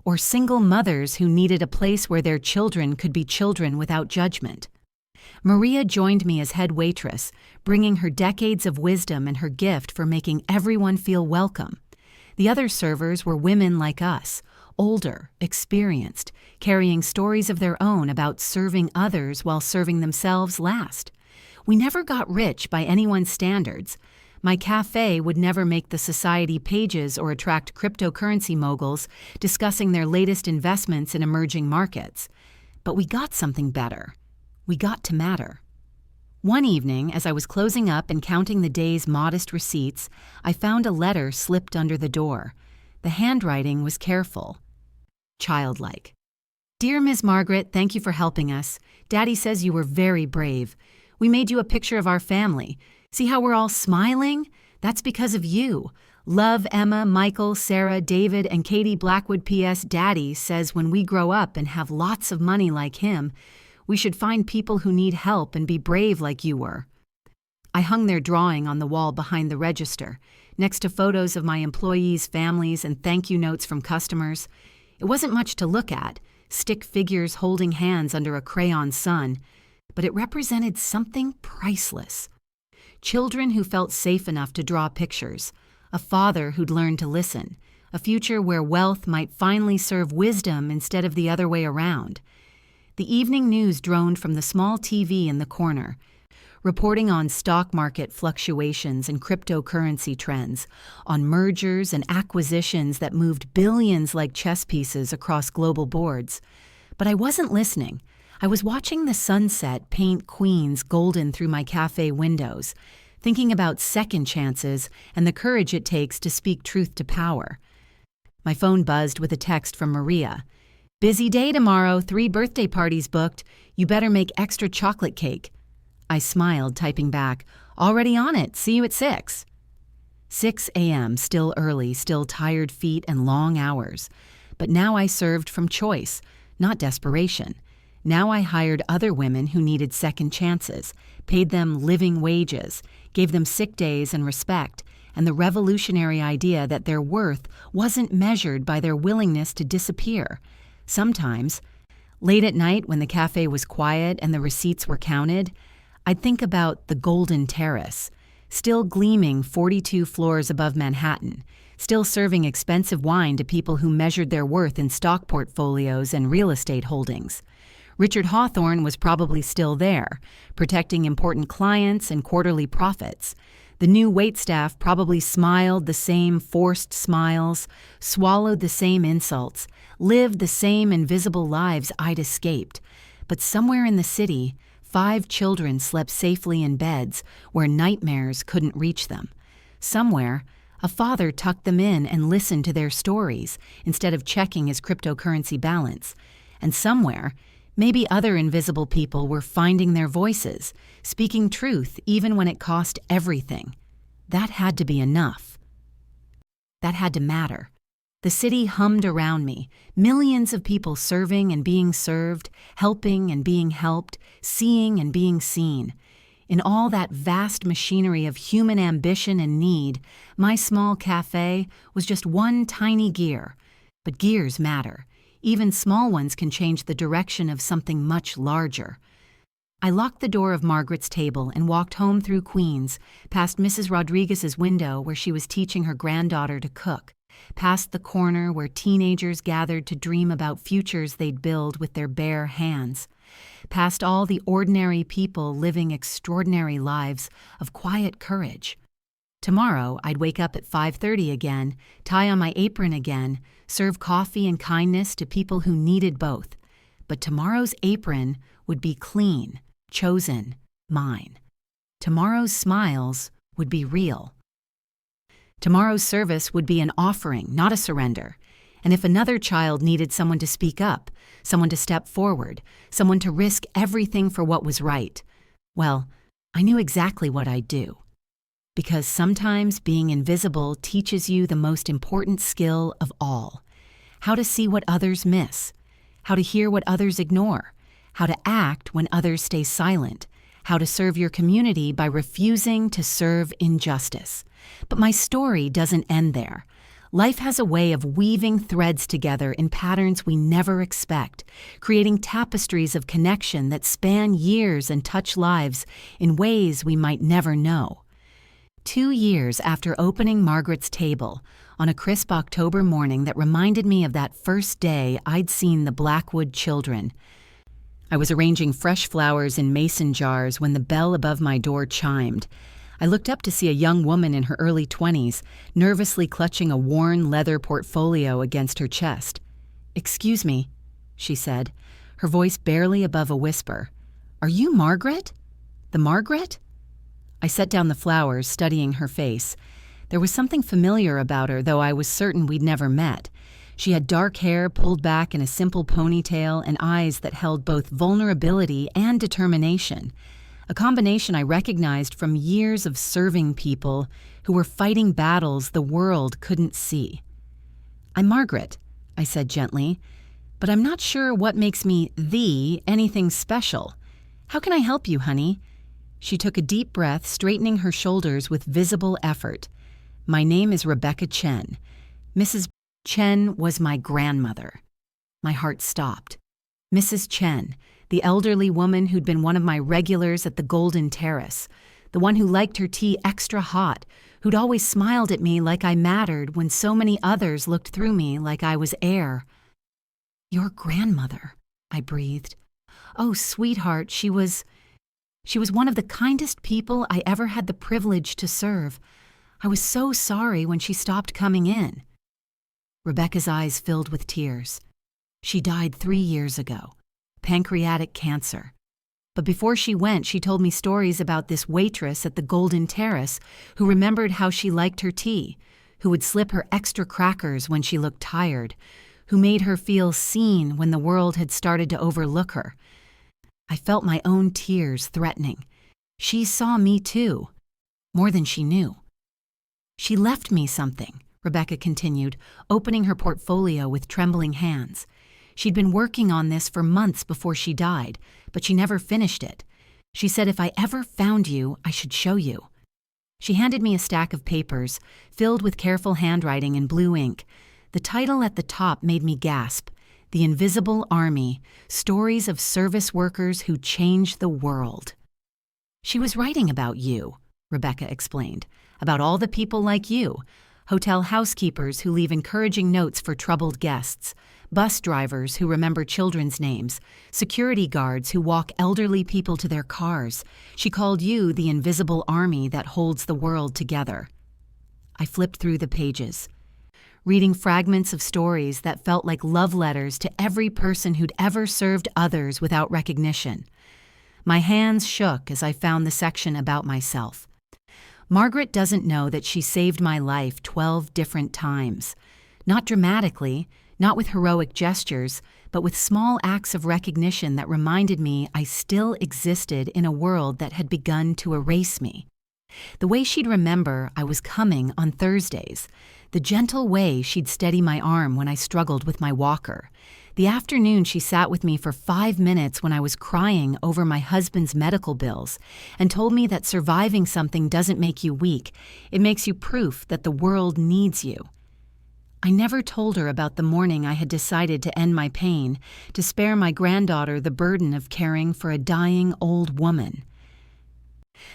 or single mothers who needed a place where their children could be children without judgment. Maria joined me as head waitress, bringing her decades of wisdom and her gift for making everyone feel welcome. The other servers were women like us, older, experienced, carrying stories of their own about serving others while serving themselves last. We never got rich by anyone's standards. My cafe would never make the society pages or attract cryptocurrency moguls discussing their latest investments in emerging markets. But we got something better. We got to matter. One evening, as I was closing up and counting the day's modest receipts, I found a letter slipped under the door. The handwriting was careful, childlike. "Dear Ms. Margaret, thank you for helping us. Daddy says you were very brave. We made you a picture of our family. See how we're all smiling? That's because of you. Love Emma, Michael, Sarah, David, and Katie Blackwood. P.S. Daddy says when we grow up and have lots of money like him, we should find people who need help and be brave like you were." I hung their drawing on the wall behind the register, next to photos of my employees' families and thank you notes from customers. It wasn't much to look at, stick figures holding hands under a crayon sun, but it represented something priceless. Children who felt safe enough to draw pictures, a father who'd learned to listen, a future where wealth might finally serve wisdom instead of the other way around. The evening news droned from the small TV in the corner, reporting on stock market fluctuations and cryptocurrency trends, on mergers and acquisitions that moved billions like chess pieces across global boards. But I wasn't listening. I was watching the sunset paint Queens golden through my cafe windows, thinking about second chances and the courage it takes to speak truth to power. My phone buzzed with a text from Maria. "Busy day tomorrow, 3 birthday parties booked. You better make extra chocolate cake." I smiled, typing back, "Already on it. See you at 6. 6 a.m., still early, still tired feet and long hours. But now I served from choice, not desperation. Now I hired other women who needed second chances, paid them living wages, gave them sick days and respect, and the revolutionary idea that their worth wasn't measured by their willingness to disappear. Sometimes, late at night when the cafe was quiet and the receipts were counted, I'd think about the Golden Terrace, still gleaming 42 floors above Manhattan, still serving expensive wine to people who measured their worth in stock portfolios and real estate holdings. Richard Hawthorne was probably still there, protecting important clients and quarterly profits. The new waitstaff probably smiled the same forced smiles, swallowed the same insults, lived the same invisible lives I'd escaped. But somewhere in the city, 5 children slept safely in beds where nightmares couldn't reach them. Somewhere, a father tucked them in and listened to their stories instead of checking his cryptocurrency balance. And somewhere, maybe other invisible people were finding their voices, speaking truth even when it cost everything. That had to be enough. That had to matter. The city hummed around me, millions of people serving and being served, helping and being helped, seeing and being seen. In all that vast machinery of human ambition and need, my small cafe was just one tiny gear. But gears matter. Even small ones can change the direction of something much larger. I locked the door of Margaret's table and walked home through Queens, past Mrs. Rodriguez's window where she was teaching her granddaughter to cook, past the corner where teenagers gathered to dream about futures they'd build with their bare hands, past all the ordinary people living extraordinary lives of quiet courage. Tomorrow, I'd wake up at 5:30 again, tie on my apron again, serve coffee and kindness to people who needed both. But tomorrow's apron would be clean, chosen, mine. Tomorrow's smiles would be real. Tomorrow's service would be an offering, not a surrender. And if another child needed someone to speak up, someone to step forward, someone to risk everything for what was right, well, I knew exactly what I'd do. Because sometimes being invisible teaches you the most important skill of all: how to see what others miss, how to hear what others ignore, how to act when others stay silent, how to serve your community by refusing to serve injustice. But my story doesn't end there. Life has a way of weaving threads together in patterns we never expect, creating tapestries of connection that span years and touch lives in ways we might never know. 2 years after opening Margaret's table, on a crisp October morning that reminded me of that first day I'd seen the Blackwood children, I was arranging fresh flowers in mason jars when the bell above my door chimed. I looked up to see a young woman in her early 20s, nervously clutching a worn leather portfolio against her chest. "Excuse me," she said, her voice barely above a whisper. "Are you Margaret? The Margaret?" I set down the flowers, studying her face. There was something familiar about her, though I was certain we'd never met. She had dark hair pulled back in a simple ponytail and eyes that held both vulnerability and determination, a combination I recognized from years of serving people who were fighting battles the world couldn't see. "I'm Margaret," I said gently, "but I'm not sure what makes me anything special. How can I help you, honey?" She took a deep breath, straightening her shoulders with visible effort. "My name is Rebecca Chen. Mrs. Chen was my grandmother." My heart stopped. Mrs. Chen, the elderly woman who'd been one of my regulars at the Golden Terrace, the one who liked her tea extra hot, who'd always smiled at me like I mattered when so many others looked through me like I was air. "Your grandmother," I breathed. "Oh, sweetheart, she was one of the kindest people I ever had the privilege to serve. I was so sorry when she stopped coming in." Rebecca's eyes filled with tears. "She died 3 years ago. Pancreatic cancer. But before she went, she told me stories about this waitress at the Golden Terrace who remembered how she liked her tea, who would slip her extra crackers when she looked tired, who made her feel seen when the world had started to overlook her." I felt my own tears threatening. She saw me too, more than she knew. "She left me something," Rebecca continued, opening her portfolio with trembling hands. She'd been working on this for months before she died, but she never finished it. She said if I ever found you, I should show you. She handed me a stack of papers, filled with careful handwriting in blue ink. The title at the top made me gasp: "The Invisible Army: Stories of Service Workers Who Changed the World." "She was writing about you," Rebecca explained, "about all the people like you, hotel housekeepers who leave encouraging notes for troubled guests, bus drivers who remember children's names, security guards who walk elderly people to their cars. She called you the invisible army that holds the world together." I flipped through the pages, reading fragments of stories that felt like love letters to every person who'd ever served others without recognition. My hands shook as I found the section about myself. Margaret doesn't know that she saved my life 12 different times. Not dramatically, not with heroic gestures, but with small acts of recognition that reminded me I still existed in a world that had begun to erase me. The way she'd remember I was coming on Thursdays, the gentle way she'd steady my arm when I struggled with my walker, the afternoon she sat with me for 5 minutes when I was crying over my husband's medical bills and told me that surviving something doesn't make you weak, it makes you proof that the world needs you. I never told her about the morning I had decided to end my pain, to spare my granddaughter the burden of caring for a dying old woman.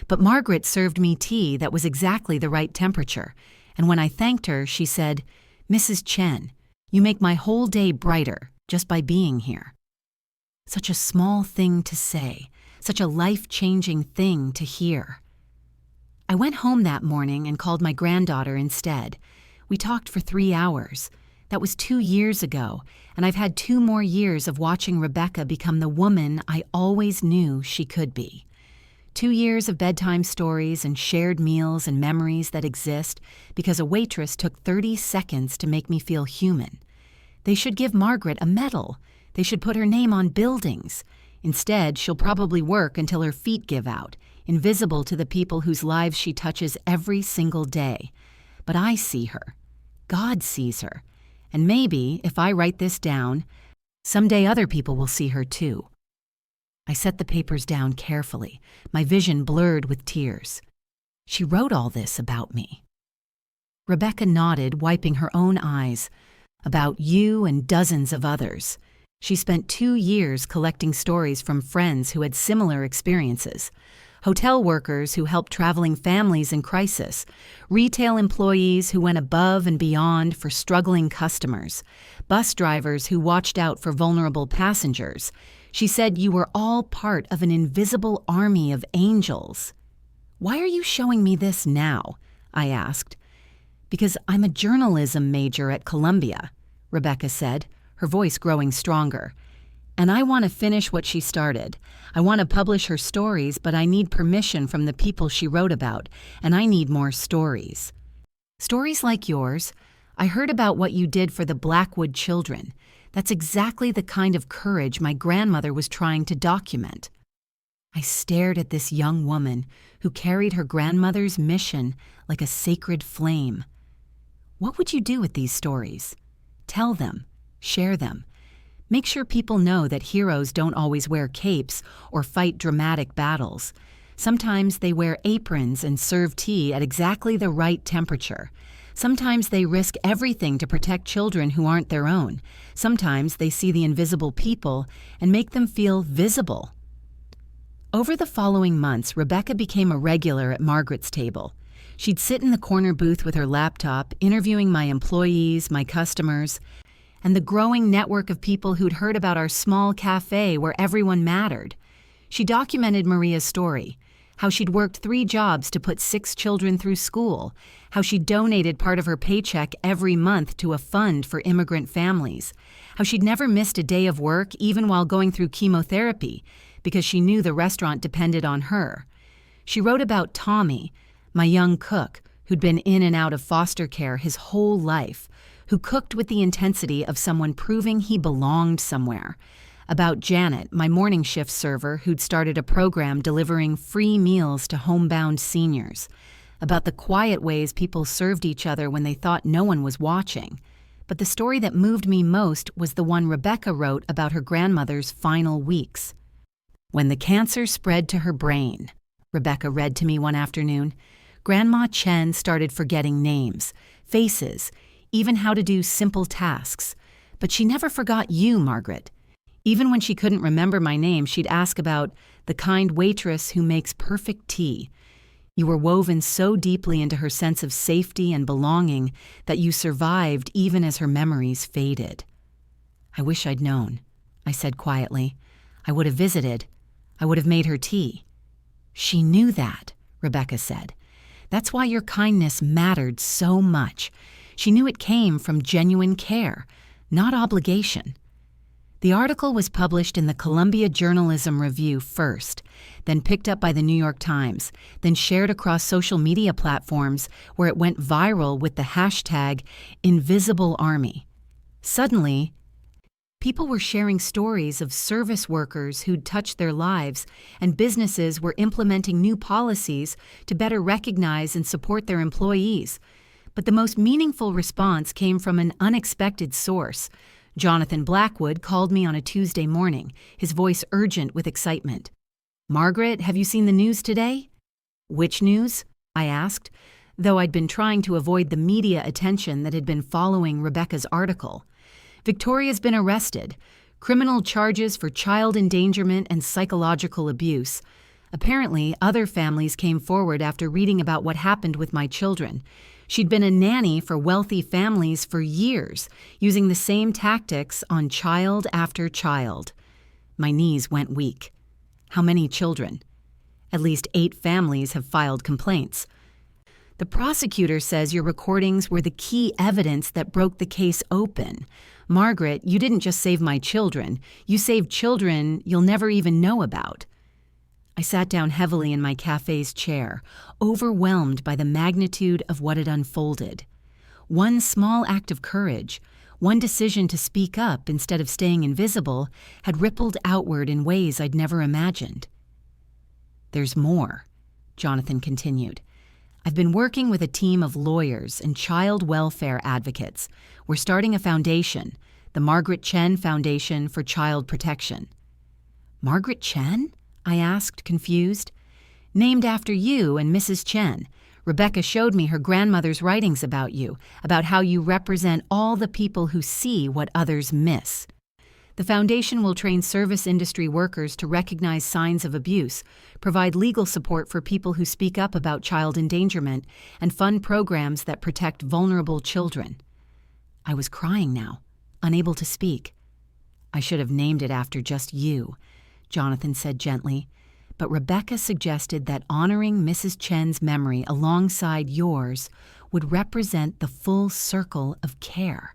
But Margaret served me tea that was exactly the right temperature, and when I thanked her, she said, "Mrs. Chen, you make my whole day brighter just by being here." Such a small thing to say, such a life-changing thing to hear. I went home that morning and called my granddaughter instead. We talked for 3 hours. That was 2 years ago, and I've had 2 more years of watching Rebecca become the woman I always knew she could be. 2 years of bedtime stories and shared meals and memories that exist because a waitress took 30 seconds to make me feel human. They should give Margaret a medal. They should put her name on buildings. Instead, she'll probably work until her feet give out, invisible to the people whose lives she touches every single day. But I see her. God sees her. And maybe, if I write this down, someday other people will see her too. I set the papers down carefully, my vision blurred with tears. She wrote all this about me. Rebecca nodded, wiping her own eyes. About you and dozens of others. She spent 2 years collecting stories from friends who had similar experiences. Hotel workers who helped traveling families in crisis. Retail employees who went above and beyond for struggling customers. Bus drivers who watched out for vulnerable passengers. She said you were all part of an invisible army of angels. "Why are you showing me this now?" I asked. "Because I'm a journalism major at Columbia," Rebecca said, her voice growing stronger. "And I want to finish what she started. I want to publish her stories, but I need permission from the people she wrote about, and I need more stories. Stories like yours. I heard about what you did for the Blackwood children. That's exactly the kind of courage my grandmother was trying to document." I stared at this young woman who carried her grandmother's mission like a sacred flame. What would you do with these stories? Tell them, share them. Make sure people know that heroes don't always wear capes or fight dramatic battles. Sometimes they wear aprons and serve tea at exactly the right temperature. Sometimes they risk everything to protect children who aren't their own. Sometimes they see the invisible people and make them feel visible. Over the following months, Rebecca became a regular at Margaret's table. She'd sit in the corner booth with her laptop, interviewing my employees, my customers, and the growing network of people who'd heard about our small cafe where everyone mattered. She documented Maria's story, how she'd worked 3 jobs to put 6 children through school, how she donated part of her paycheck every month to a fund for immigrant families, how she'd never missed a day of work even while going through chemotherapy because she knew the restaurant depended on her. She wrote about Tommy, my young cook, who'd been in and out of foster care his whole life, who cooked with the intensity of someone proving he belonged somewhere. About Janet, my morning shift server who'd started a program delivering free meals to homebound seniors. About the quiet ways people served each other when they thought no one was watching. But the story that moved me most was the one Rebecca wrote about her grandmother's final weeks. "When the cancer spread to her brain," Rebecca read to me one afternoon, "Grandma Chen started forgetting names, faces, even how to do simple tasks. But she never forgot you, Margaret. Even when she couldn't remember my name, she'd ask about the kind waitress who makes perfect tea. You were woven so deeply into her sense of safety and belonging that you survived even as her memories faded." "I wish I'd known," I said quietly. "I would have visited. I would have made her tea." "She knew that," Rebecca said. "That's why your kindness mattered so much. She knew it came from genuine care, not obligation." The article was published in the Columbia Journalism Review first, then picked up by the New York Times, then shared across social media platforms where it went viral with the hashtag #InvisibleArmy. Suddenly, people were sharing stories of service workers who'd touched their lives, and businesses were implementing new policies to better recognize and support their employees. But the most meaningful response came from an unexpected source. Jonathan Blackwood called me on a Tuesday morning, his voice urgent with excitement. "Margaret, have you seen the news today?" "Which news?" I asked, though I'd been trying to avoid the media attention that had been following Rebecca's article. "Victoria's been arrested. Criminal charges for child endangerment and psychological abuse. Apparently, other families came forward after reading about what happened with my children. She'd been a nanny for wealthy families for years, using the same tactics on child after child." My knees went weak. "How many children?" "At least 8 families have filed complaints." "The prosecutor says your recordings were the key evidence that broke the case open. Margaret, you didn't just save my children. You saved children you'll never even know about." I sat down heavily in my cafe's chair, overwhelmed by the magnitude of what had unfolded. One small act of courage, One decision to speak up instead of staying invisible had rippled outward in ways I'd never imagined. "There's more," Jonathan continued. "I've been working with a team of lawyers and child welfare advocates. We're starting a foundation, the Margaret Chen Foundation for Child Protection." "Margaret Chen?" I asked, confused. "Named after you and Mrs. Chen. Rebecca showed me her grandmother's writings about you, about how you represent all the people who see what others miss. The foundation will train service industry workers to recognize signs of abuse, provide legal support for people who speak up about child endangerment, and fund programs that protect vulnerable children." I was crying now, unable to speak. "I should have named it after just you," Jonathan said gently. "But Rebecca suggested that honoring Mrs. Chen's memory alongside yours would represent the full circle of care.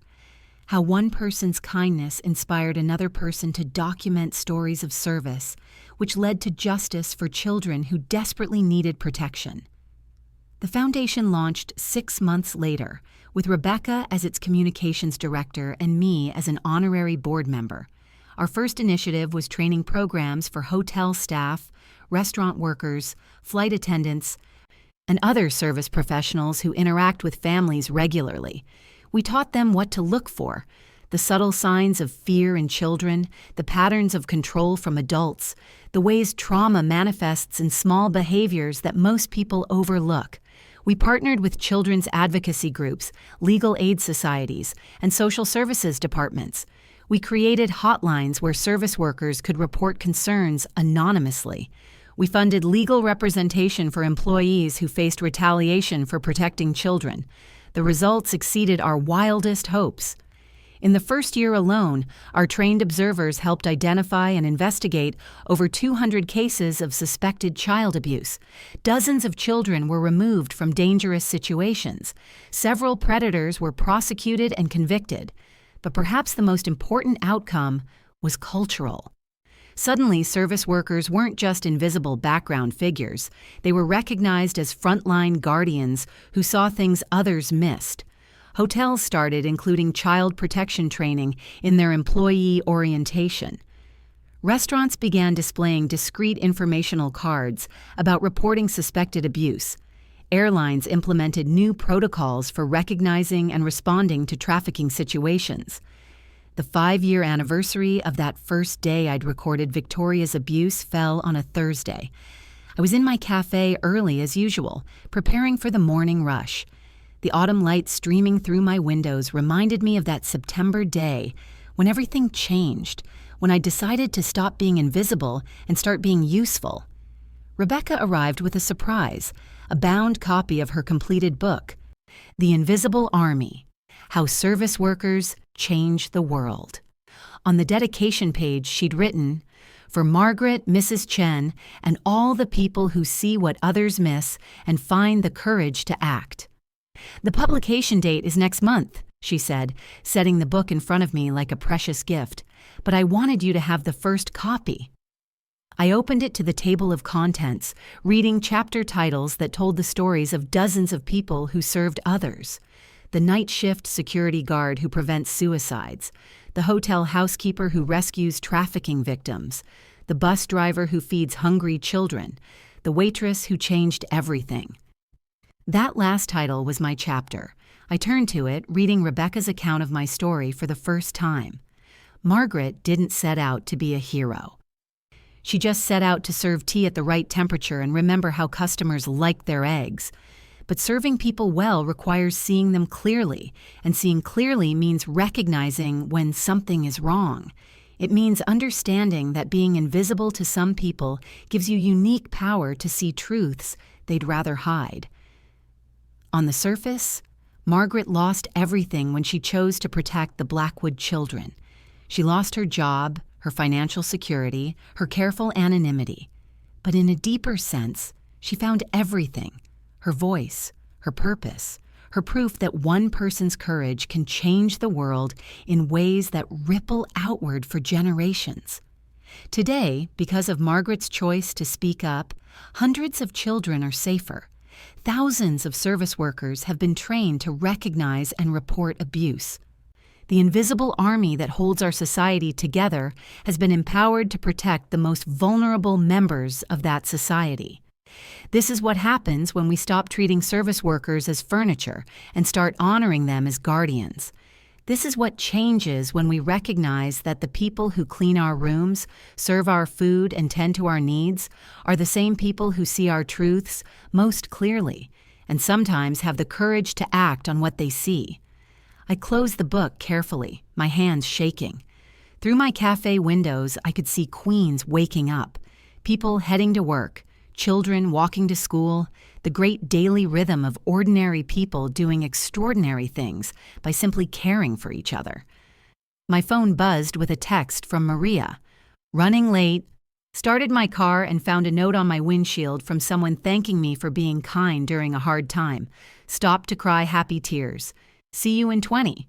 How one person's kindness inspired another person to document stories of service, which led to justice for children who desperately needed protection." The foundation launched 6 months later, with Rebecca as its communications director and me as an honorary board member. Our first initiative was training programs for hotel staff, restaurant workers, flight attendants, and other service professionals who interact with families regularly. We taught them what to look for: the subtle signs of fear in children, the patterns of control from adults, the ways trauma manifests in small behaviors that most people overlook. We partnered with children's advocacy groups, legal aid societies, and social services departments. We created hotlines where service workers could report concerns anonymously. We funded legal representation for employees who faced retaliation for protecting children. The results exceeded our wildest hopes. In the first year alone, our trained observers helped identify and investigate over 200 cases of suspected child abuse. Dozens of children were removed from dangerous situations. Several predators were prosecuted and convicted. But perhaps the most important outcome was cultural. Suddenly, service workers weren't just invisible background figures. They were recognized as frontline guardians who saw things others missed. Hotels started including child protection training in their employee orientation. Restaurants began displaying discreet informational cards about reporting suspected abuse. Airlines implemented new protocols for recognizing and responding to trafficking situations. The 5-year anniversary of that first day I'd recorded Victoria's abuse fell on a Thursday. I was in my cafe early as usual, preparing for the morning rush. The autumn light streaming through my windows reminded me of that September day when everything changed, when I decided to stop being invisible and start being useful. Rebecca arrived with a surprise, a bound copy of her completed book, The Invisible Army: How Service Workers Change the World. On the dedication page she'd written, "For Margaret, Mrs. Chen, and all the people who see what others miss and find the courage to act." "The publication date is next month," she said, setting the book in front of me like a precious gift. "But I wanted you to have the first copy." I opened it to the table of contents, reading chapter titles that told the stories of dozens of people who served others. The night shift security guard who prevents suicides, the hotel housekeeper who rescues trafficking victims, the bus driver who feeds hungry children, the waitress who changed everything. That last title was my chapter. I turned to it, reading Rebecca's account of my story for the first time. Margaret didn't set out to be a hero. She just set out to serve tea at the right temperature and remember how customers liked their eggs. But serving people well requires seeing them clearly, and seeing clearly means recognizing when something is wrong. It means understanding that being invisible to some people gives you unique power to see truths they'd rather hide. On the surface, Margaret lost everything when she chose to protect the Blackwood children. She lost her job, her financial security, her careful anonymity. But in a deeper sense, she found everything: her voice, her purpose, her proof that one person's courage can change the world in ways that ripple outward for generations. Today, because of Margaret's choice to speak up, hundreds of children are safer. Thousands of service workers have been trained to recognize and report abuse. The invisible army that holds our society together has been empowered to protect the most vulnerable members of that society. This is what happens when we stop treating service workers as furniture and start honoring them as guardians. This is what changes when we recognize that the people who clean our rooms, serve our food, and tend to our needs are the same people who see our truths most clearly and sometimes have the courage to act on what they see. I closed the book carefully, my hands shaking. Through my cafe windows, I could see Queens waking up, people heading to work, children walking to school, the great daily rhythm of ordinary people doing extraordinary things by simply caring for each other. My phone buzzed with a text from Maria. Running late, started my car and found a note on my windshield from someone thanking me for being kind during a hard time. Stopped to cry happy tears. See you in 20.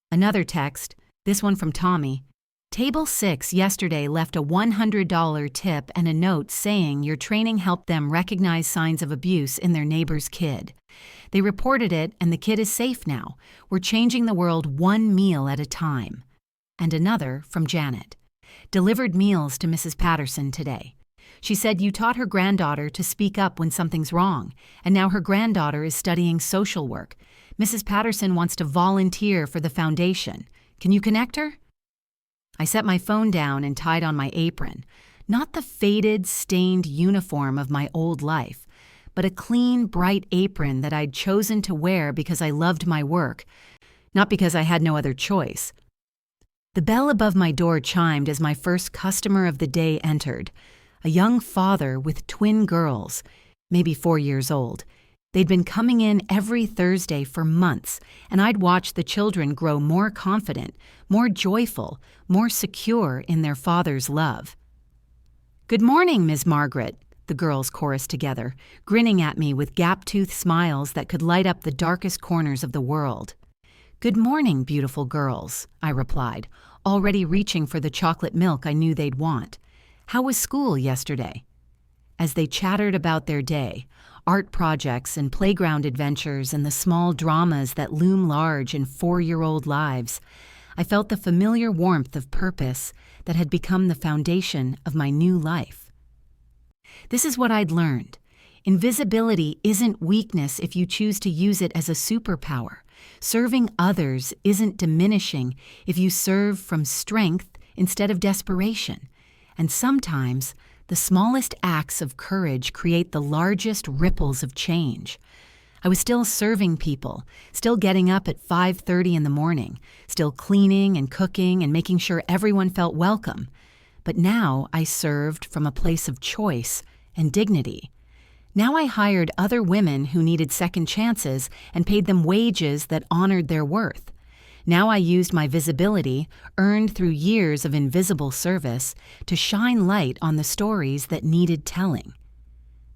Another text, this one from Tommy. Table 6 yesterday left a $100 tip and a note saying your training helped them recognize signs of abuse in their neighbor's kid. They reported it and the kid is safe now. We're changing the world one meal at a time. And another from Janet. Delivered meals to Mrs. Patterson today. She said you taught her granddaughter to speak up when something's wrong, and now her granddaughter is studying social work. Mrs. Patterson wants to volunteer for the foundation. Can you connect her? I set my phone down and tied on my apron, not the faded, stained uniform of my old life, but a clean, bright apron that I'd chosen to wear because I loved my work, not because I had no other choice. The bell above my door chimed as my first customer of the day entered, a young father with twin girls, maybe 4 years old. They'd been coming in every Thursday for months, and I'd watched the children grow more confident, more joyful, more secure in their father's love. "Good morning, Ms. Margaret," the girls chorused together, grinning at me with gap-toothed smiles that could light up the darkest corners of the world. "Good morning, beautiful girls," I replied, already reaching for the chocolate milk I knew they'd want. "How was school yesterday?" As they chattered about their day, art projects and playground adventures and the small dramas that loom large in 4-year-old lives, I felt the familiar warmth of purpose that had become the foundation of my new life. This is what I'd learned. Invisibility isn't weakness if you choose to use it as a superpower. Serving others isn't diminishing if you serve from strength instead of desperation. And sometimes, the smallest acts of courage create the largest ripples of change. I was still serving people, still getting up at 5:30 in the morning, still cleaning and cooking and making sure everyone felt welcome. But now I served from a place of choice and dignity. Now I hired other women who needed second chances and paid them wages that honored their worth. Now I used my visibility, earned through years of invisible service, to shine light on the stories that needed telling.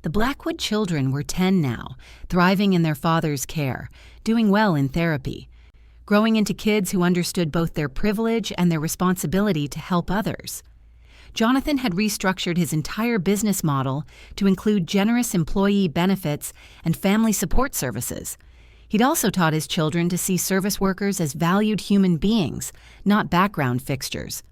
The Blackwood children were 10 now, thriving in their father's care, doing well in therapy, growing into kids who understood both their privilege and their responsibility to help others. Jonathan had restructured his entire business model to include generous employee benefits and family support services. He'd also taught his children to see service workers as valued human beings, not background fixtures.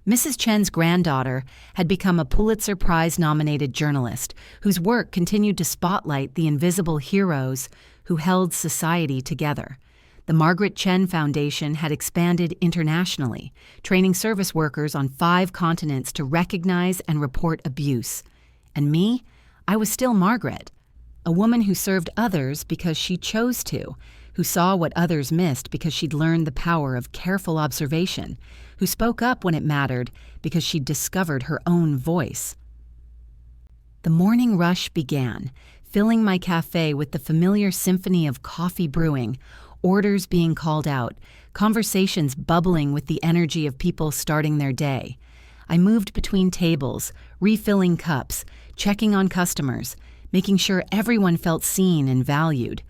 Mrs. Chen's granddaughter had become a Pulitzer Prize-nominated journalist whose work continued to spotlight the invisible heroes who held society together. The Margaret Chen Foundation had expanded internationally, training service workers on 5 continents to recognize and report abuse. And me? I was still Margaret. A woman who served others because she chose to, who saw what others missed because she'd learned the power of careful observation, who spoke up when it mattered because she'd discovered her own voice. The morning rush began, filling my cafe with the familiar symphony of coffee brewing, orders being called out, conversations bubbling with the energy of people starting their day. I moved between tables, refilling cups, checking on customers, making sure everyone felt seen and valued.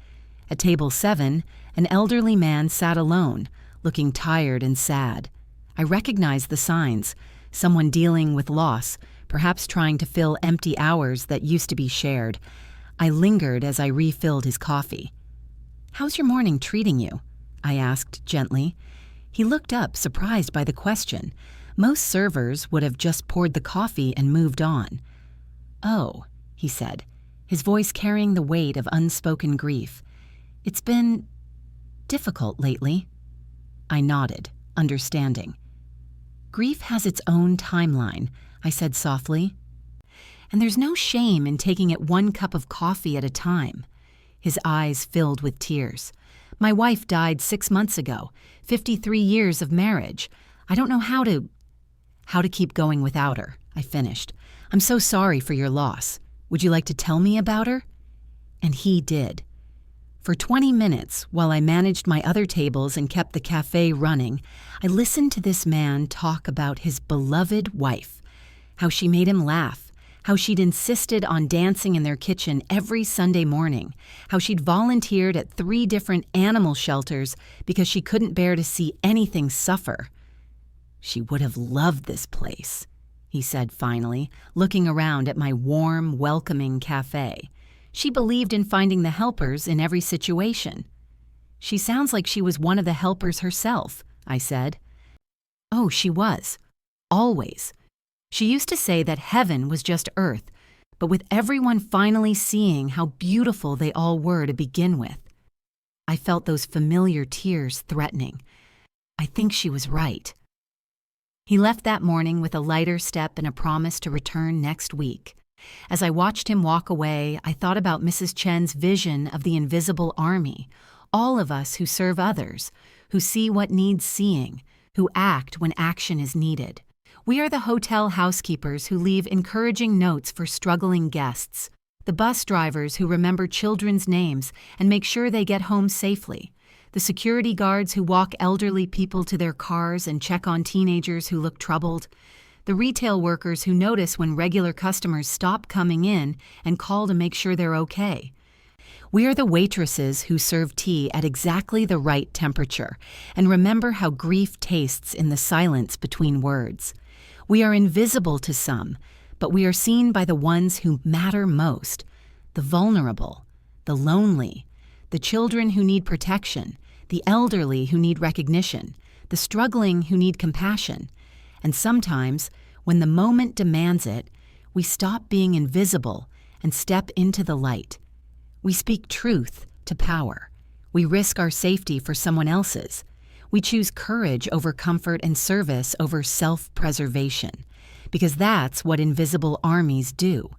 At table 7, an elderly man sat alone, looking tired and sad. I recognized the signs, someone dealing with loss, perhaps trying to fill empty hours that used to be shared. I lingered as I refilled his coffee. "How's your morning treating you?" I asked gently. He looked up, surprised by the question. Most servers would have just poured the coffee and moved on. "Oh," he said, his voice carrying the weight of unspoken grief. "It's been difficult lately." I nodded, understanding. "Grief has its own timeline," I said softly. "And there's no shame in taking it one cup of coffee at a time." His eyes filled with tears. "My wife died 6 months ago, 53 years of marriage. I don't know how to keep going without her," I finished. "I'm so sorry for your loss. Would you like to tell me about her?" And he did. For 20 minutes, while I managed my other tables and kept the cafe running, I listened to this man talk about his beloved wife, how she made him laugh, how she'd insisted on dancing in their kitchen every Sunday morning, how she'd volunteered at 3 different animal shelters because she couldn't bear to see anything suffer. "She would have loved this place," he said finally, looking around at my warm, welcoming cafe. "She believed in finding the helpers in every situation." "She sounds like she was one of the helpers herself," I said. "Oh, she was. Always. She used to say that heaven was just earth, but with everyone finally seeing how beautiful they all were to begin with." I felt those familiar tears threatening. I think she was right. He left that morning with a lighter step and a promise to return next week. As I watched him walk away, I thought about Mrs. Chen's vision of the invisible army, all of us who serve others, who see what needs seeing, who act when action is needed. We are the hotel housekeepers who leave encouraging notes for struggling guests, the bus drivers who remember children's names and make sure they get home safely, the security guards who walk elderly people to their cars and check on teenagers who look troubled, the retail workers who notice when regular customers stop coming in and call to make sure they're okay. We are the waitresses who serve tea at exactly the right temperature and remember how grief tastes in the silence between words. We are invisible to some, but we are seen by the ones who matter most, the vulnerable, the lonely, the children who need protection, the elderly who need recognition, the struggling who need compassion. And sometimes, when the moment demands it, we stop being invisible and step into the light. We speak truth to power. We risk our safety for someone else's. We choose courage over comfort and service over self-preservation, because that's what invisible armies do.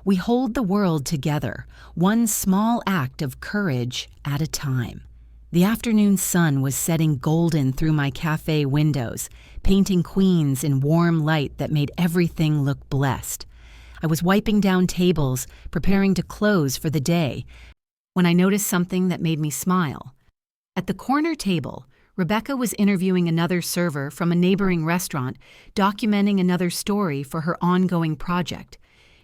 We hold the world together, one small act of courage at a time. The afternoon sun was setting golden through my cafe windows, painting queens in warm light that made everything look blessed. I was wiping down tables, preparing to close for the day, when I noticed something that made me smile. At the corner table, Rebecca was interviewing another server from a neighboring restaurant, documenting another story for her ongoing project.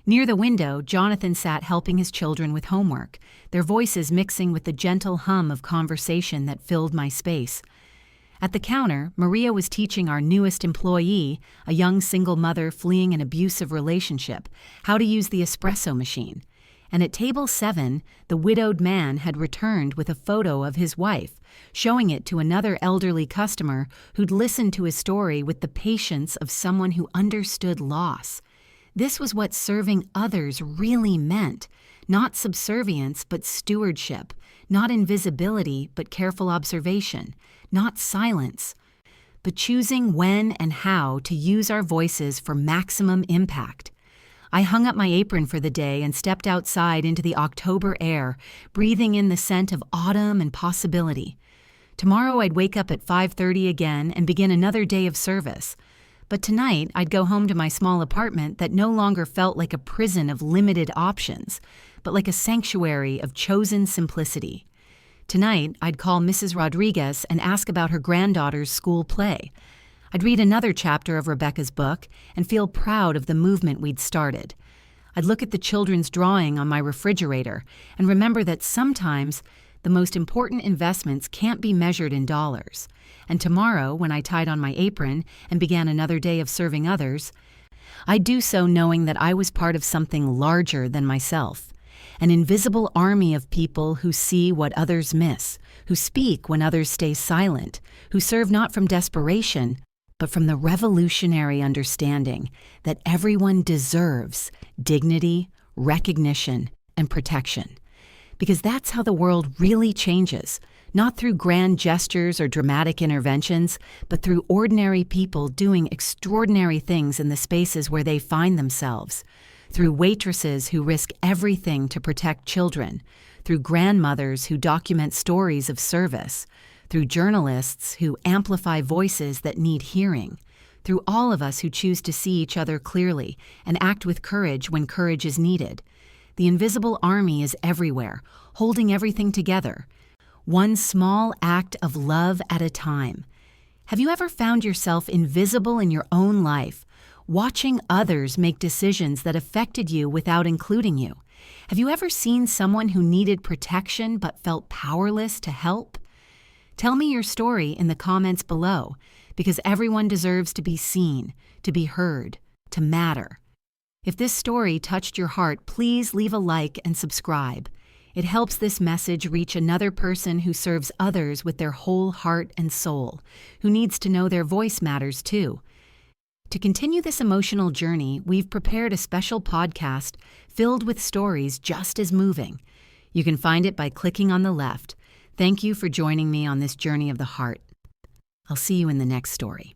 Near the window, Jonathan sat helping his children with homework, their voices mixing with the gentle hum of conversation that filled my space. At the counter, Maria was teaching our newest employee, a young single mother fleeing an abusive relationship, how to use the espresso machine. And at table 7, the widowed man had returned with a photo of his wife, showing it to another elderly customer who'd listened to his story with the patience of someone who understood loss. This was what serving others really meant, not subservience but stewardship, not invisibility but careful observation, not silence, but choosing when and how to use our voices for maximum impact. I hung up my apron for the day and stepped outside into the October air, breathing in the scent of autumn and possibility. Tomorrow I'd wake up at 5:30 again and begin another day of service. But tonight, I'd go home to my small apartment that no longer felt like a prison of limited options, but like a sanctuary of chosen simplicity. Tonight, I'd call Mrs. Rodriguez and ask about her granddaughter's school play. I'd read another chapter of Rebecca's book and feel proud of the movement we'd started. I'd look at the children's drawing on my refrigerator and remember that sometimes the most important investments can't be measured in dollars. And tomorrow, when I tied on my apron and began another day of serving others, I'd do so knowing that I was part of something larger than myself. an invisible army of people who see what others miss, who speak when others stay silent, who serve not from desperation, but from the revolutionary understanding that everyone deserves dignity, recognition, and protection. Because that's how the world really changes, not through grand gestures or dramatic interventions, but through ordinary people doing extraordinary things in the spaces where they find themselves, through waitresses who risk everything to protect children, through grandmothers who document stories of service, through journalists who amplify voices that need hearing, through all of us who choose to see each other clearly and act with courage when courage is needed. The invisible army is everywhere, holding everything together, one small act of love at a time. Have you ever found yourself invisible in your own life, watching others make decisions that affected you without including you? Have you ever seen someone who needed protection but felt powerless to help? Tell me your story in the comments below, because everyone deserves to be seen, to be heard, to matter. If this story touched your heart, please leave a like and subscribe. It helps this message reach another person who serves others with their whole heart and soul, who needs to know their voice matters too. To continue this emotional journey, we've prepared a special podcast filled with stories just as moving. You can find it by clicking on the left. Thank you for joining me on this journey of the heart. I'll see you in the next story.